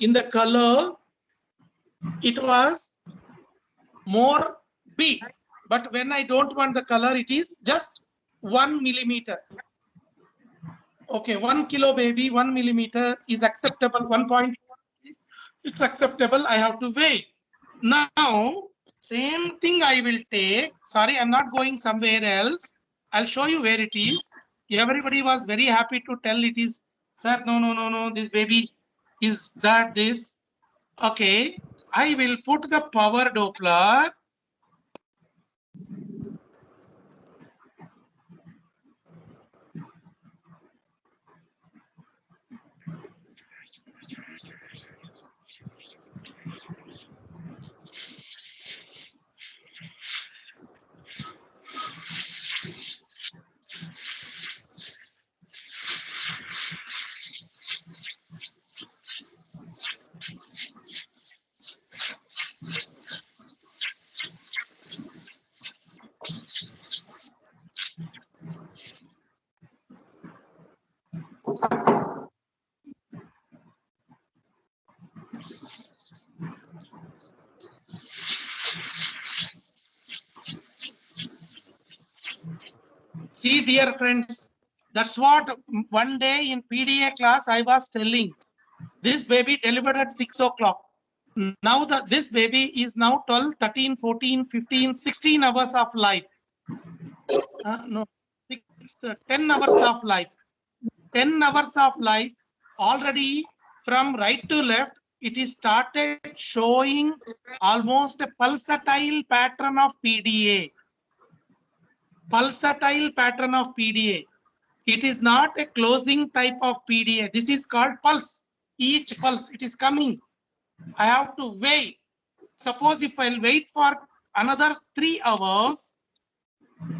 in the color, it was more big. But when I don't want the color, it is just 1 millimeter. Okay, 1 kilo baby, 1 millimeter is acceptable. 1.4 is it's acceptable. I have to wait. Now, same thing I will take. Sorry, I'm not going somewhere else. I'll show you where it is. Everybody was very happy to tell it is, sir, no, this baby is that this. Okay, I will put the power Doppler. See, dear friends, that's what one day in PDA class I was telling. This baby delivered at 6 o'clock. Now this baby is now 12, 13, 14, 15, 16 hours of life. No, 10 hours of life. 10 hours of life. Already from right to left, it is started showing almost a pulsatile pattern of PDA. Pulsatile pattern of PDA. It is not a closing type of PDA. This is called pulse. Each pulse, it is coming. I have to wait. Suppose if I'll wait for another 3 hours,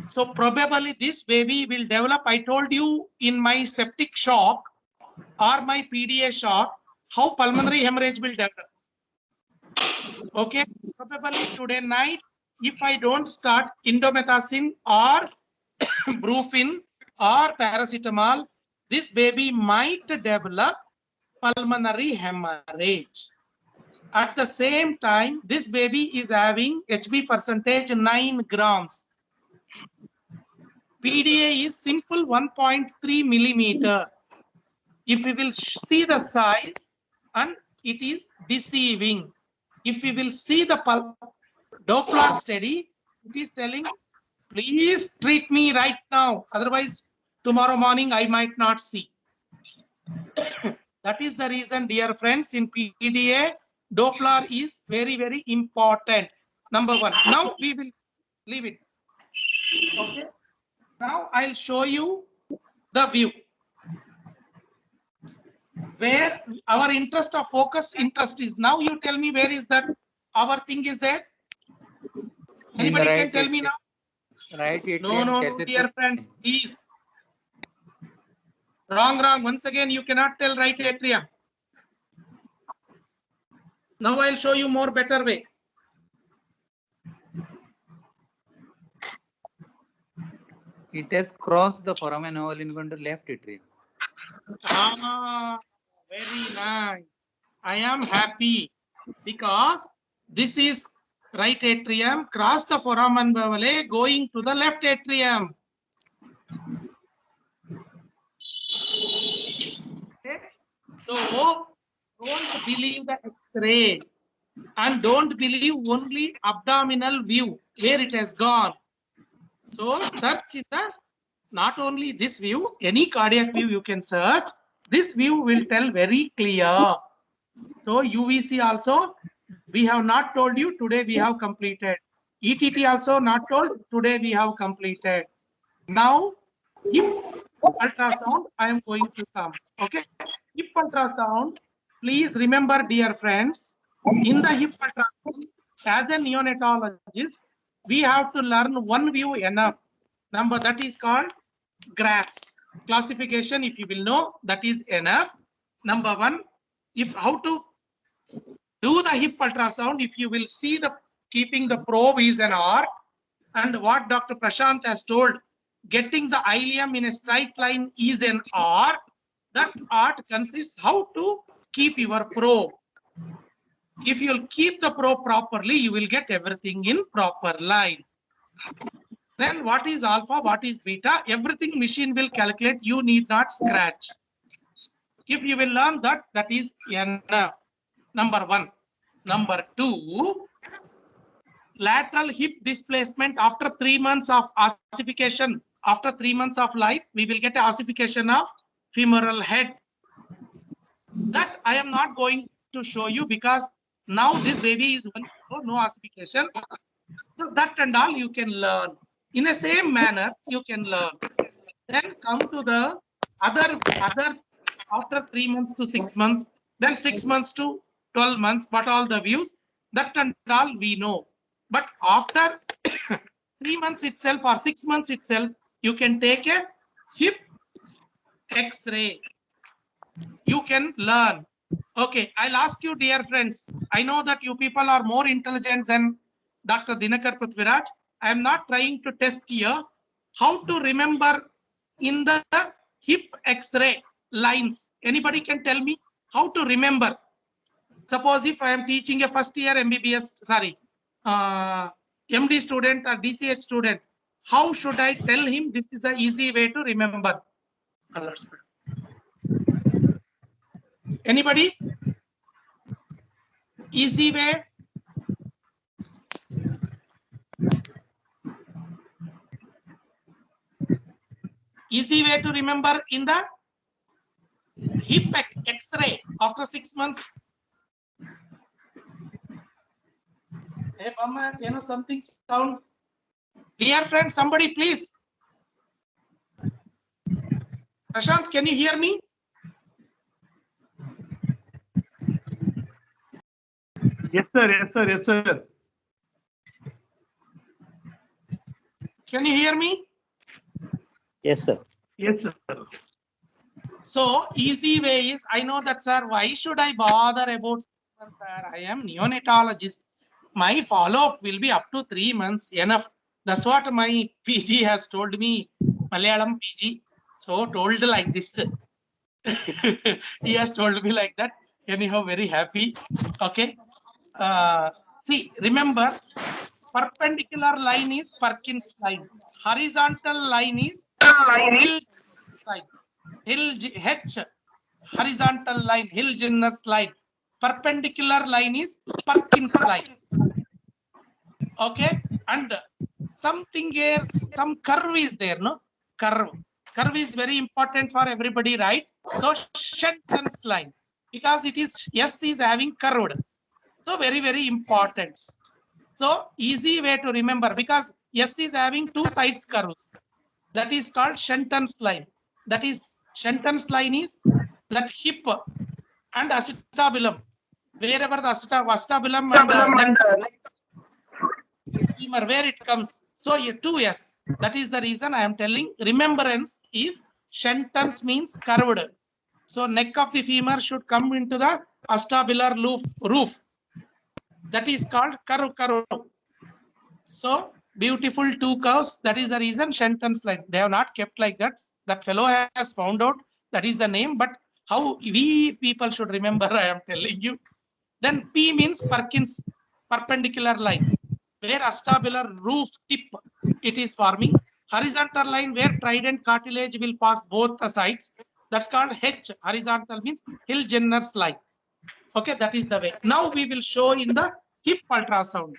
so probably this baby will develop. I told you in my septic shock or my PDA shock, how pulmonary hemorrhage will develop. Okay, probably today night, if I don't start indomethacin or brufen or paracetamol, this baby might develop pulmonary hemorrhage. At the same time, this baby is having HB percentage 9 grams. PDA is simple 1.3 millimeter. If we will see the size, and it is deceiving. If we will see the Doppler study, it is telling, please treat me right now. Otherwise, tomorrow morning I might not see. That is the reason, dear friends, in PDA, Doppler is very, very important. Number one. Now we will leave it. Okay. Now I'll show you the view where our interest of focus interest is. Now you tell me where is that our thing is there? Anybody can tell me now? Right No, no, no, dear friends, please. Wrong, wrong. Once again, you cannot tell right atrium. Now I'll show you more better way. It has crossed the foramen oval in going to left atrium. Ah, very nice. I am happy because this is right atrium, cross the foramen ovale, going to the left atrium. Okay. So don't believe the X-ray and don't believe only abdominal view where it has gone. So search the not only this view, any cardiac view you can search. This view will tell very clear. So UVC also we have not told you, today we have completed. ETT also not told, today we have completed. Now hip ultrasound I am going to come. Okay, hip ultrasound, please remember dear friends, in the hip ultrasound as a neonatologist we have to learn one view enough. Number that is called graphs classification. If you will know, that is enough. Number one, if how to do the hip ultrasound, if you will see the keeping the probe is an art, and what Dr. Prashant has told, getting the ileum in a straight line is an art. That art consists how to keep your probe. If you'll keep the probe properly, you will get everything in proper line. Then what is alpha, what is beta, everything machine will calculate, you need not scratch. If you will learn that, that is enough. Number one. Number two, lateral hip displacement after 3 months of ossification. After 3 months of life, we will get an ossification of femoral head. That I am not going to show you because now this baby is no ossification. So that and all you can learn. In the same manner, you can learn. Then come to the other after 3 months to 6 months, then 6 months to 12 months, but all the views, that and all we know. But after 3 months itself or 6 months itself, you can take a hip X-ray. You can learn. Okay, I'll ask you, dear friends. I know that you people are more intelligent than Dr. Dinakar Prithviraj. I am not trying to test here. How to remember in the hip X-ray lines? Anybody can tell me how to remember? Suppose if I am teaching a first year MBBS, sorry, MD student or DCH student, how should I tell him this is the easy way to remember? Anybody? Easy way? Easy way to remember in the hip X-ray after 6 months. Hey, Mama, you know something sound? Dear friend, somebody please. Prashant, can you hear me? Yes, sir. Yes, sir. Yes, sir. Can you hear me? Yes, sir. Yes, sir. So easy way is, I know that, sir. Why should I bother about 6 months, sir? I am neonatologist. My follow-up will be up to 3 months. Enough. That's what my PG has told me. Malayalam PG. So told like this. He has told me like that. Anyhow, very happy. Okay. See, remember, perpendicular line is Perkins line. Horizontal line is Hill line. H, horizontal line, Hill-Jenner's line. Perpendicular line is Perkins line. Okay, and something here, some curve is there, no? Curve. Curve is very important for everybody, right? So Shenton's line, because it is S is having curved. So very, very important. So easy way to remember, because S is having two sides curves. That is called Shenton's line. That is Shenton's line is that hip and acetabulum. Wherever the acetabulum and femur, where it comes. So here 2S. That is the reason I am telling. Remembrance is Shenton's means curved. So neck of the femur should come into the acetabular roof. That is called curve. So beautiful two curves. That is the reason Shenton's line. They have not kept like that. That fellow has found out that is the name. But how we people should remember, I am telling you. Then P means Perkins perpendicular line, where acetabular roof tip it is forming. Horizontal line where trident cartilage will pass both the sides. That's called H. Horizontal means Hill-Jenner's line. Okay, that is the way. Now we will show in the hip ultrasound.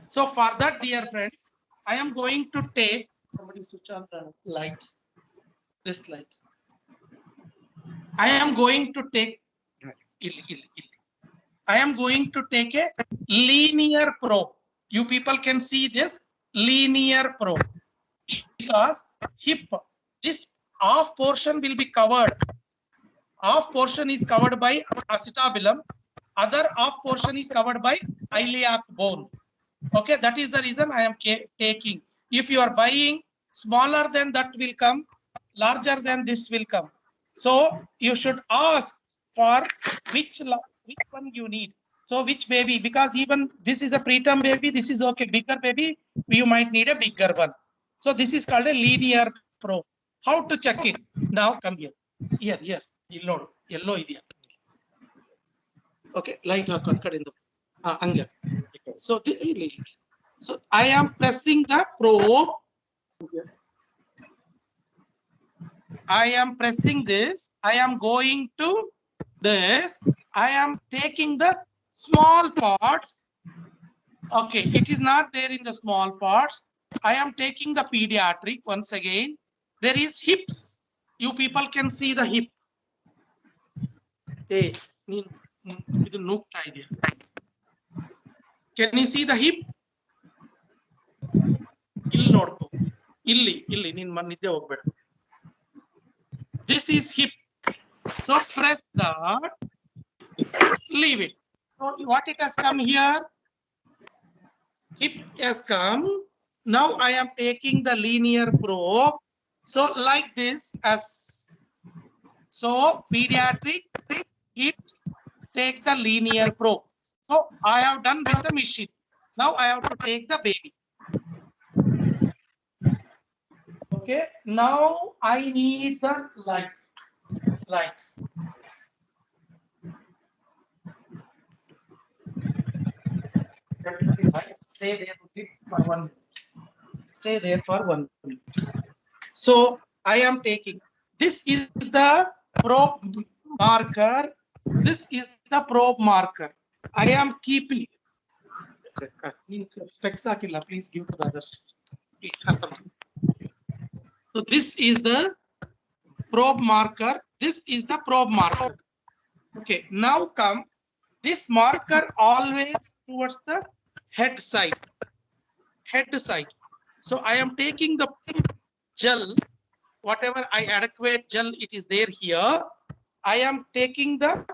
So for that, dear friends, I am going to take, somebody switch on the light, this light. I am going to take, I am going to take a linear probe. You people can see this linear probe, because hip, this half portion will be covered. Half portion is covered by acetabulum. Other half portion is covered by iliac bone. Okay, that is the reason I am taking. If you are buying, smaller than that will come, larger than this will come. So you should ask for which one you need. So which baby, because even this is a preterm baby, this is okay. Bigger baby, you might need a bigger one. So this is called a linear probe. How to check it? Now come here. Here. Yellow idea. Okay, light anger. So I am pressing the probe. I am pressing this. I am going to this. I am taking the small parts. Okay, it is not there in the small parts. I am taking the pediatric once again. There is hips. You people can see the hip. Hey, can you see the hip? This is hip. So press that. Leave it. So what it has come here? Hip has come. Now I am taking the linear probe. So like this, as so pediatric hips take the linear probe. So I have done with the machine. Now I have to take the baby. Okay. Now I need the light. Stay there for 1 minute. Stay there for 1 minute. So I am taking. This is the probe marker. This is the probe marker. I am keeping. Please give to the others. So this is the probe marker. This is the probe marker. Okay. Now come. This marker always towards the head side. So I am taking the gel, whatever I adequate gel, it is there here. I am taking the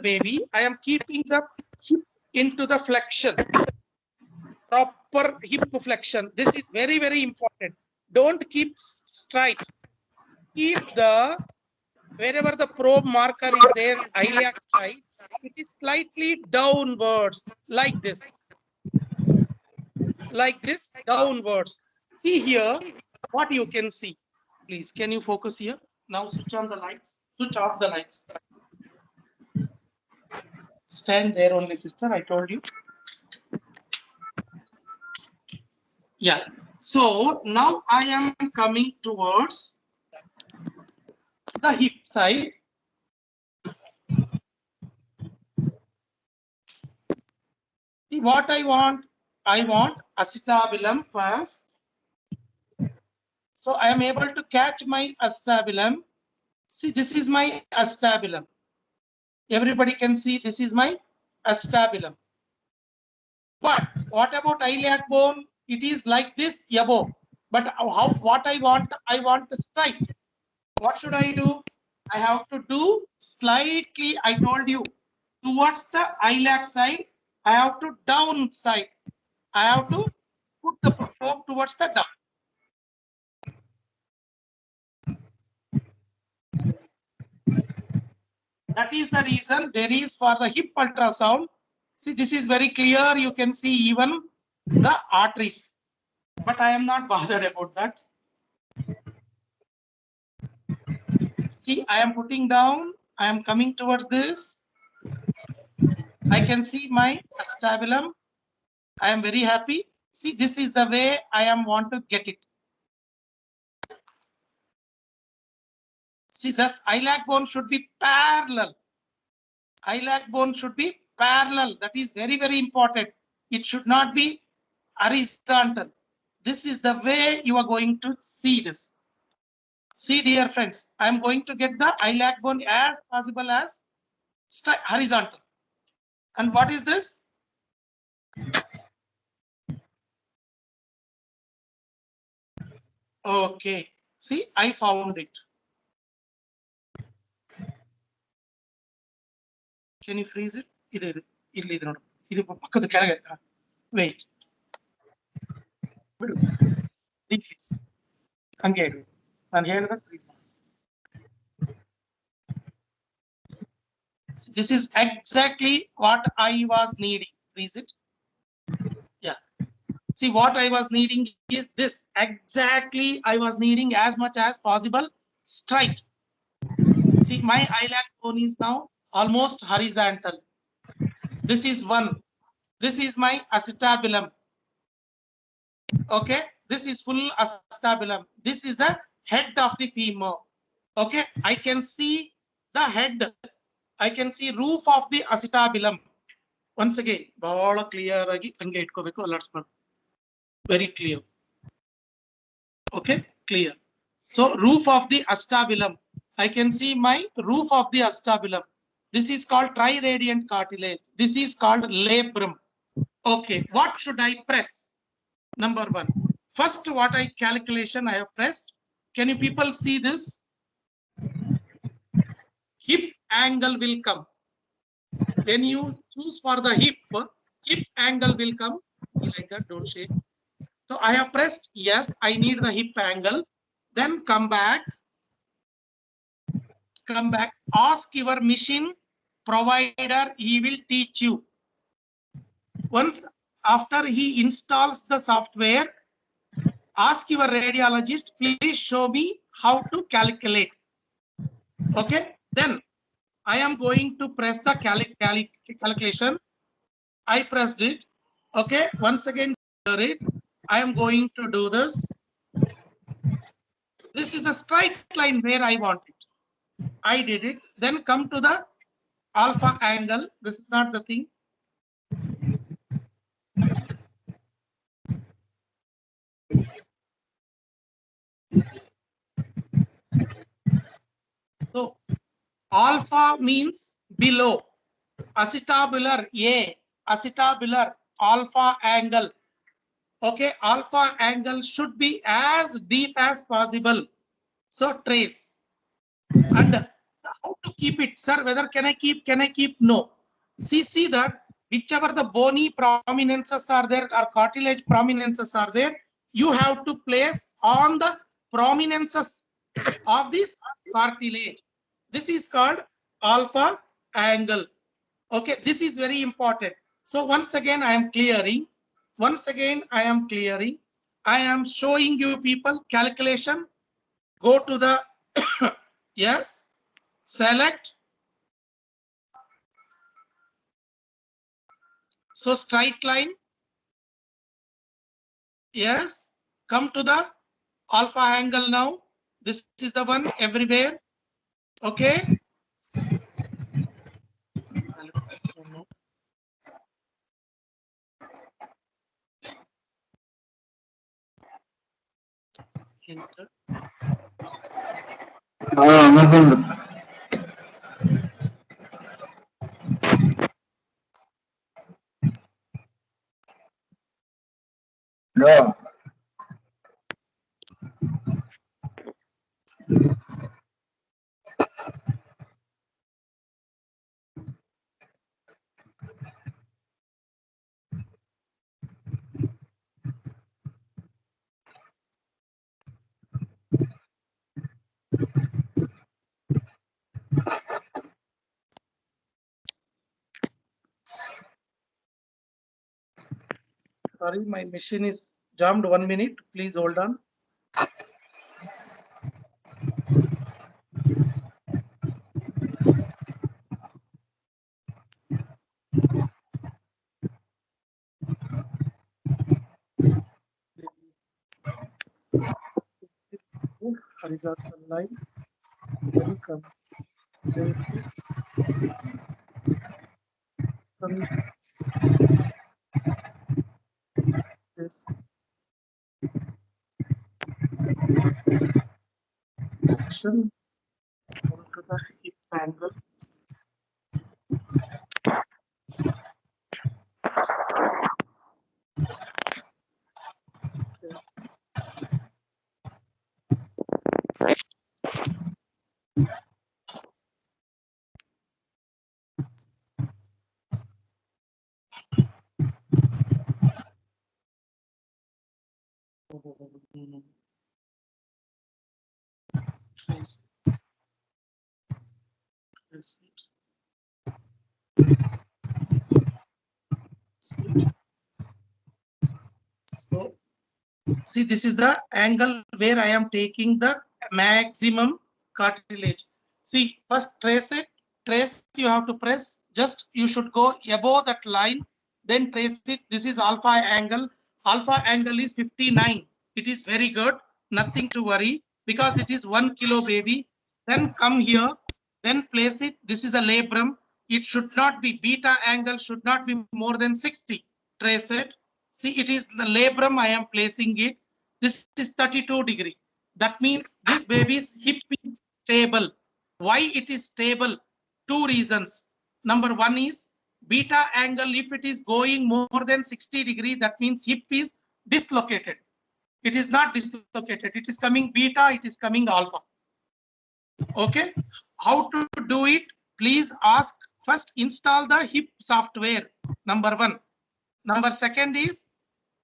baby. I am keeping the hip into the flexion, proper hip flexion. This is very, very important. Don't keep straight. Keep the, wherever the probe marker is there, iliac side, it is slightly downwards, like this. Like this, downwards. See here what you can see. Please, can you focus here? Now switch on the lights. Switch off the lights. Stand there only, sister. I told you. Yeah. So now I am coming towards the hip side. See what I want. I want acetabulum first. So I am able to catch my acetabulum. See, this is my acetabulum. Everybody can see this is my acetabulum. But what about iliac bone? It is like this above. But what I want straight. What should I do? I have to do slightly, I told you, towards the iliac side. I have to down side. I have to put the probe towards the down. That is the reason there is for the hip ultrasound. See, this is very clear. You can see even the arteries. But I am not bothered about that. See, I am putting down. I am coming towards this. I can see my acetabulum. I am very happy. See, this is the way I am want to get it. See, that iliac bone should be parallel. Iliac bone should be parallel. That is very, very important. It should not be horizontal. This is the way you are going to see this. See, dear friends, I am going to get the iliac bone as possible as horizontal. And what is this? Okay. See, I found it. Can you freeze it? Wait. Decrease. This is exactly what I was needing. Freeze it. Yeah. See, what I was needing is this. Exactly, I was needing as much as possible straight. See, my iliac bone is now almost horizontal. This is one. This is my acetabulum. Okay, this is full acetabulum. This is the head of the femur. Okay, I can see the head. I can see roof of the acetabulum. Once again, clear. Very clear. Okay, clear. So roof of the acetabulum. I can see my roof of the acetabulum. This is called triradiant cartilage. This is called labrum. Okay, what should I press? Number one. First, what calculation I have pressed. Can you people see this? Hip angle will come. When you choose for the hip angle will come. Like that, don't shake. So I have pressed yes, I need the hip angle. Then come back. Ask your machine provider, he will teach you. Once after he installs the software, ask your radiologist, please show me how to calculate. Okay, then I am going to press the calculation. I pressed it. Okay, once again, I am going to do this. This is a straight line where I want it. I did it. Then come to the alpha angle. This is not the thing. So alpha means below. Acetabular A, acetabular alpha angle. Okay, alpha angle should be as deep as possible. So trace. And how to keep it, sir? Whether can I keep? No. See that whichever the bony prominences are there or cartilage prominences are there, you have to place on the prominences of this cartilage. This is called alpha angle. Okay, this is very important. So once again, I am clearing. I am showing you people calculation. Go to the yes, select. So straight line. Yes, come to the alpha angle now. This is the one everywhere. Okay. Enter. Sorry, my machine is jammed. 1 minute. Please hold on. This horizontal line. Then come. This action onto the hip angle. Trace it. So, see, this is the angle where I am taking the maximum cartilage. See, first trace it. Trace, you have to press. Just you should go above that line. Then trace it. This is alpha angle. Alpha angle is 59. It is very good. Nothing to worry because it is 1 kilo baby. Then come here. Then place it. This is a labrum. It should not be beta angle. Should not be more than 60. Trace it. See, it is the labrum. I am placing it. This is 32 degree. That means this baby's hip is stable. Why it is stable? Two reasons. Number one is beta angle. If it is going more than 60 degree, that means hip is dislocated. It is not dislocated. It is coming beta. It is coming alpha. Okay. How to do it? Please ask. First, install the hip software. Number one. Number second is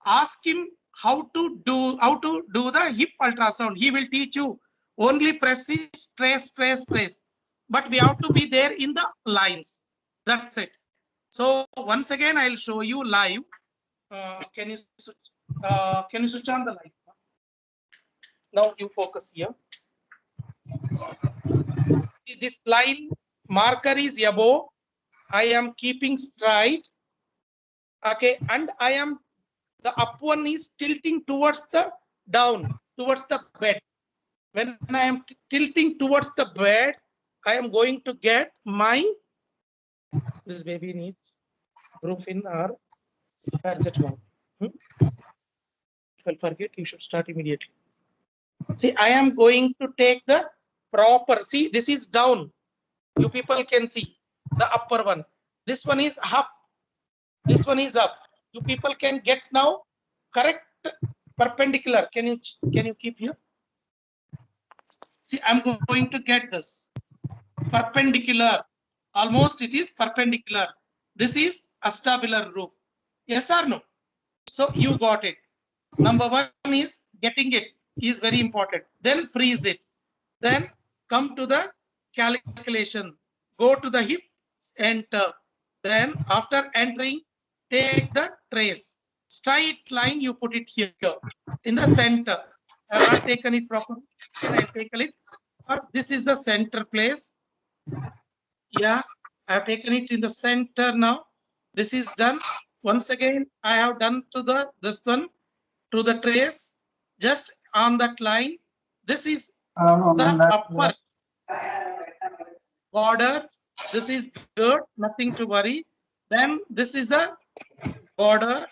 ask him how to do the hip ultrasound. He will teach you. Only press is trace. But we have to be there in the lines. That's it. So once again, I'll show you live. Can you switch on the light? Now you focus here. This line marker is above. I am keeping straight. Okay, and I am the up one is tilting towards the down, towards the bed. When I am tilting towards the bed, I am going to get my, this baby needs roof in or paracetamol. If I forget, you should start immediately. See, I am going to take the proper, see, this is down. You people can see the upper one. This one is up. This one is up. You people can get now correct perpendicular. Can you keep here? See, I'm going to get this perpendicular. Almost it is perpendicular. This is acetabular roof. Yes or no? So you got it. Number one is getting it is very important. Then freeze it. Then come to the calculation. Go to the hip, enter. Then after entering, take the trace. Straight line, you put it here in the center. I have not taken it properly. I taken it. This is the center place. Yeah, I have taken it in the center now. This is done. Once again, I have done to the this one to the trace just on that line. This is the upper border. This is good, nothing to worry. Then this is the border.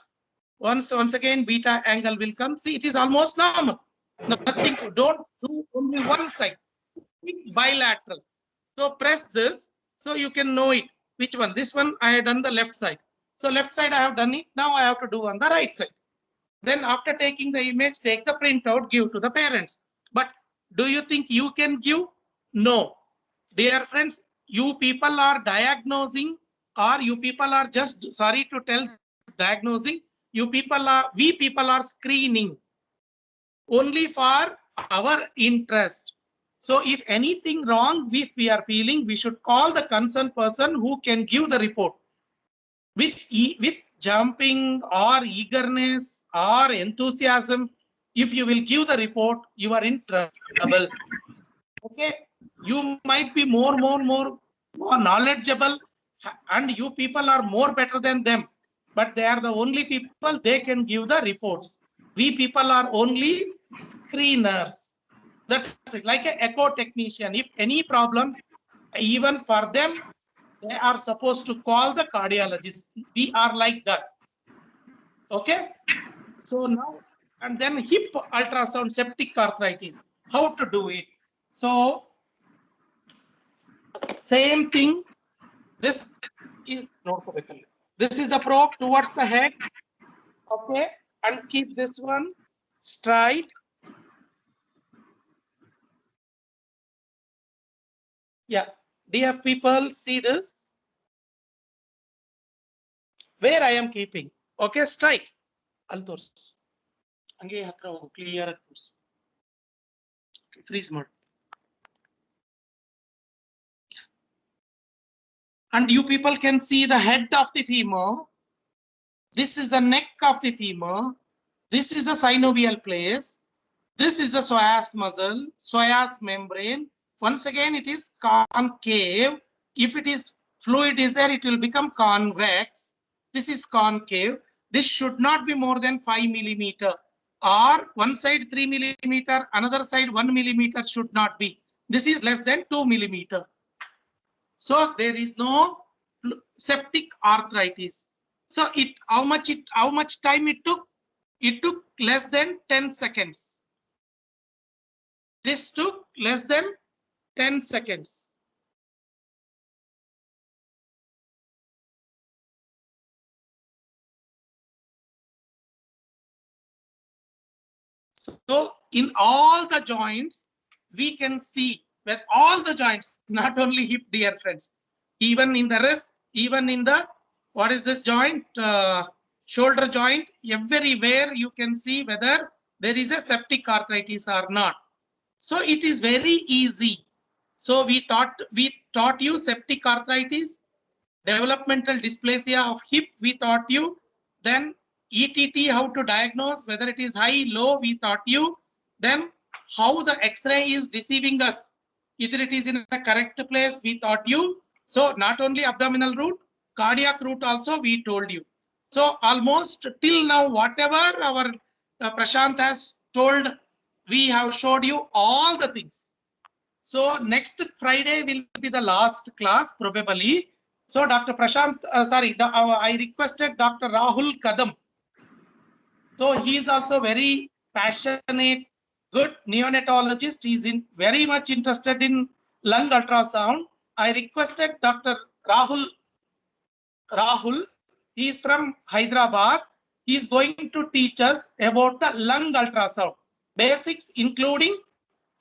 Once again, beta angle will come. See, it is almost normal. Nothing to, don't do only one side. Bilateral. So press this so you can know it. Which one? This one I have done the left side. So left side I have done it. Now I have to do on the right side. Then after taking the image, take the printout, give to the parents. But do you think you can give? No. Dear friends, you people are diagnosing or you people are just, sorry to tell, diagnosing. We people are screening only for our interest. So if anything wrong, if we are feeling, we should call the concerned person who can give the report with jumping or eagerness or enthusiasm, if you will give the report, you are in trouble. Okay, you might be more knowledgeable, and you people are more better than them, but they are the only people they can give the reports. We people are only screeners. That's it, like an echo technician. If any problem, even for them, they are supposed to call the cardiologist. We are like that. Okay, so now, and then hip ultrasound septic arthritis, how to do it? So same thing, this is the probe towards the head. Okay, and keep this one straight. Yeah, dear people, see this, where I am keeping. Okay, straight. Altors. Clear. Freeze mode. And you people can see the head of the femur. This is the neck of the femur. This is the synovial place. This is the psoas muscle, psoas membrane. Once again, it is concave. If it is fluid is there, it will become convex. This is concave. This should not be more than 5 millimeter, or one side 3 millimeter, another side 1 millimeter should not be. This is less than 2 millimeter. So there is no septic arthritis. So how much time it took? It took less than 10 seconds. This took less than 10 seconds. So in all the joints, we can see that all the joints, not only hip, dear friends, even in the wrist, even in the, what is this joint? Shoulder joint, everywhere you can see whether there is a septic arthritis or not. So it is very easy. So we taught you septic arthritis, developmental dysplasia of hip, we taught you. Then ETT, how to diagnose, whether it is high, low, we taught you. Then how the X-ray is deceiving us, either it is in a correct place, we taught you. So not only abdominal route, cardiac route also we told you. So almost till now, whatever our Prashant has told, we have showed you all the things. So next Friday will be the last class probably. So Dr. Prashant, I requested Dr. Rahul Kadam. So he is also very passionate, good neonatologist. He is very much interested in lung ultrasound. I requested Dr. Rahul. He is from Hyderabad. He is going to teach us about the lung ultrasound basics, including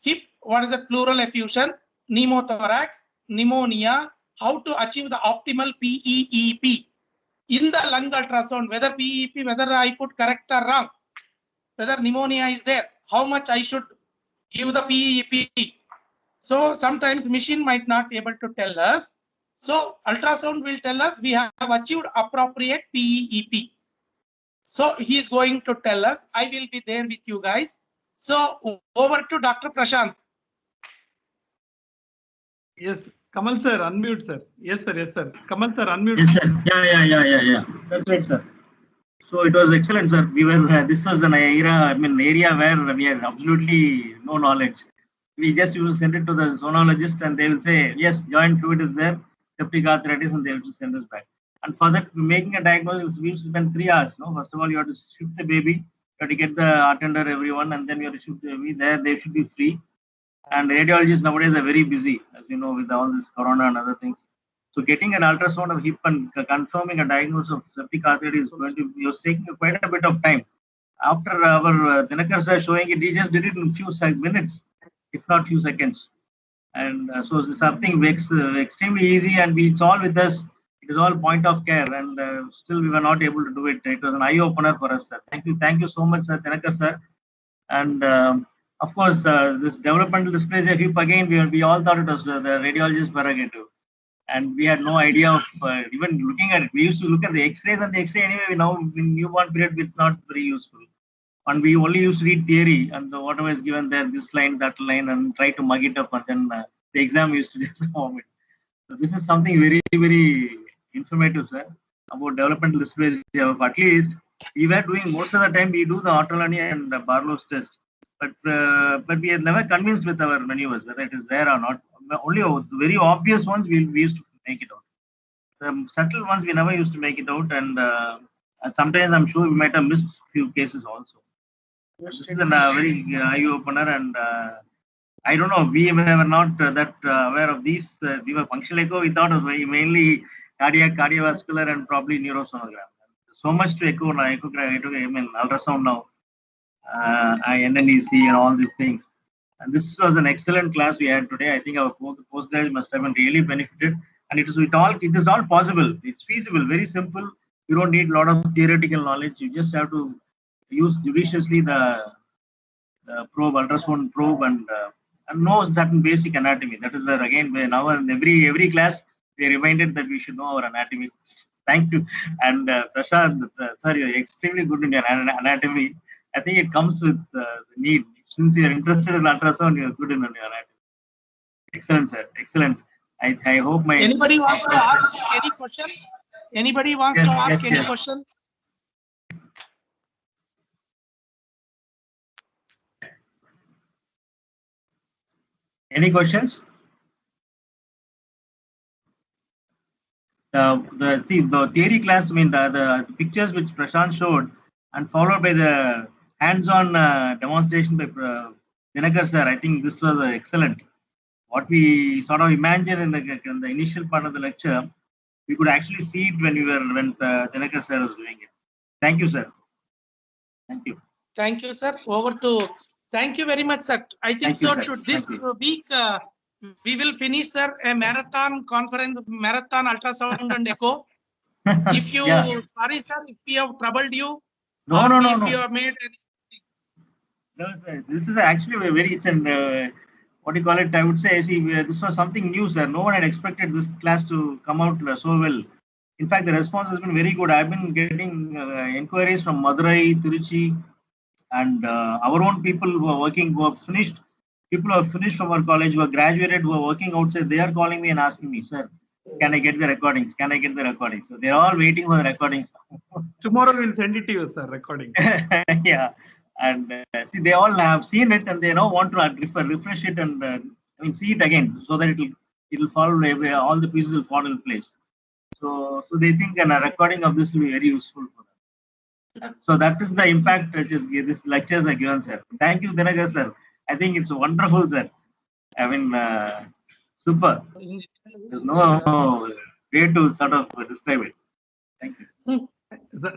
hip, what is a pleural effusion, pneumothorax, pneumonia, how to achieve the optimal PEEP in the lung ultrasound, whether PEEP, whether I put correct or wrong, whether pneumonia is there, how much I should give the PEEP. So sometimes machine might not be able to tell us. So ultrasound will tell us we have achieved appropriate PEEP. So he is going to tell us. I will be there with you guys. So over to Dr. Prashant. Yes, Kamal sir, unmute sir. Yes sir, yes sir. Kamal sir, unmute. Yes, sir. Yeah. That's right, sir. So it was excellent, sir. We were this was an area where we had absolutely no knowledge. We just used to send it to the zonologist, and they will say, yes, joint fluid is there, septic arthritis, and they will just send us back. And for that, making a diagnosis, we used to spend 3 hours. No, first of all, you have to shift the baby, you have to get the attender, everyone, and then you have to shift the baby. There, they should be free. And radiologists nowadays are very busy, as you know, with all this corona and other things. So getting an ultrasound of hip and confirming a diagnosis of septic arthritis is going to be taking quite a bit of time. After our Dinakar sir showing it, he just did it in a few minutes, if not few seconds. And so something extremely easy, and it's all with us. It is all point of care, and still we were not able to do it. It was an eye opener for us, sir. Thank you so much, sir, Dinakar sir. And of course, this developmental dysplasia hip, again, we all thought it was the radiologist's prerogative. and we had no idea of even looking at it. We used to look at the X-rays, and the X-ray anyway now in newborn period it's not very useful. And we only used to read theory and whatever is given there, this line, that line, and try to mug it up, and then the exam used to just form it. So this is something very, very informative, sir, about developmental dysplasia. At least we were doing most of the time we do the autonomy and the Barlow's test, but we are never convinced with our maneuvers whether it is there or not. Only the very obvious ones we used to make it out. The subtle ones we never used to make it out, and sometimes I'm sure we might have missed few cases also. This is a very eye opener, and I don't know. We were not that aware of these. We were functional echo. We thought it was mainly cardiac, cardiovascular, and probably neurosonogram. So much to echo now. I mean, ultrasound now, NNEC, and all these things. And this was an excellent class we had today. I think our postgraduate must have been really benefited. And it is all possible. It's feasible. Very simple. You don't need a lot of theoretical knowledge. You just have to use judiciously the probe, ultrasound probe, and know certain basic anatomy. That is where again now in every class we are reminded that we should know our anatomy. Thank you. And Prashant, sir, you're extremely good in your anatomy. I think it comes with the need. Since you are interested in ultrasound, you are good in your anatomy. Excellent, sir. Excellent. I hope my anybody wants to ask any question? Anybody wants to ask any question? Any questions? The theory class, I mean the pictures which Prashant showed, and followed by the hands-on demonstration by Dinakar sir. I think this was excellent. What we sort of imagined in the initial part of the lecture, we could actually see it when Dinakar sir was doing it. Thank you, sir. Thank you. Thank you, sir. Thank you very much, sir. I think so. To this week, we will finish, sir, a marathon conference, marathon ultrasound and echo. If you, sorry, sir, if we have troubled you, no. If you have made anything. No, sir. This is actually it's an what do you call it? I would say, see, this was something new, sir. No one had expected this class to come out so well. In fact, the response has been very good. I've been getting inquiries from Madurai, Tiruchi, and our own people who are working, who have finished, people who have finished from our college, who are graduated, who are working outside. They are calling me and asking me, sir, can I get the recordings? Can I get the recordings? So they're all waiting for the recordings. Tomorrow we'll send it to you, sir, recording. Yeah. And see, they all have seen it, and they now want to refresh it and see it again, so that it'll fall away, all the pieces will fall in place. So they think a recording of this will be very useful for them. So that is the impact which these lectures are given, sir. Thank you, Dinakar sir. I think it's wonderful, sir. I mean, super. There's no way to sort of describe it. Thank you.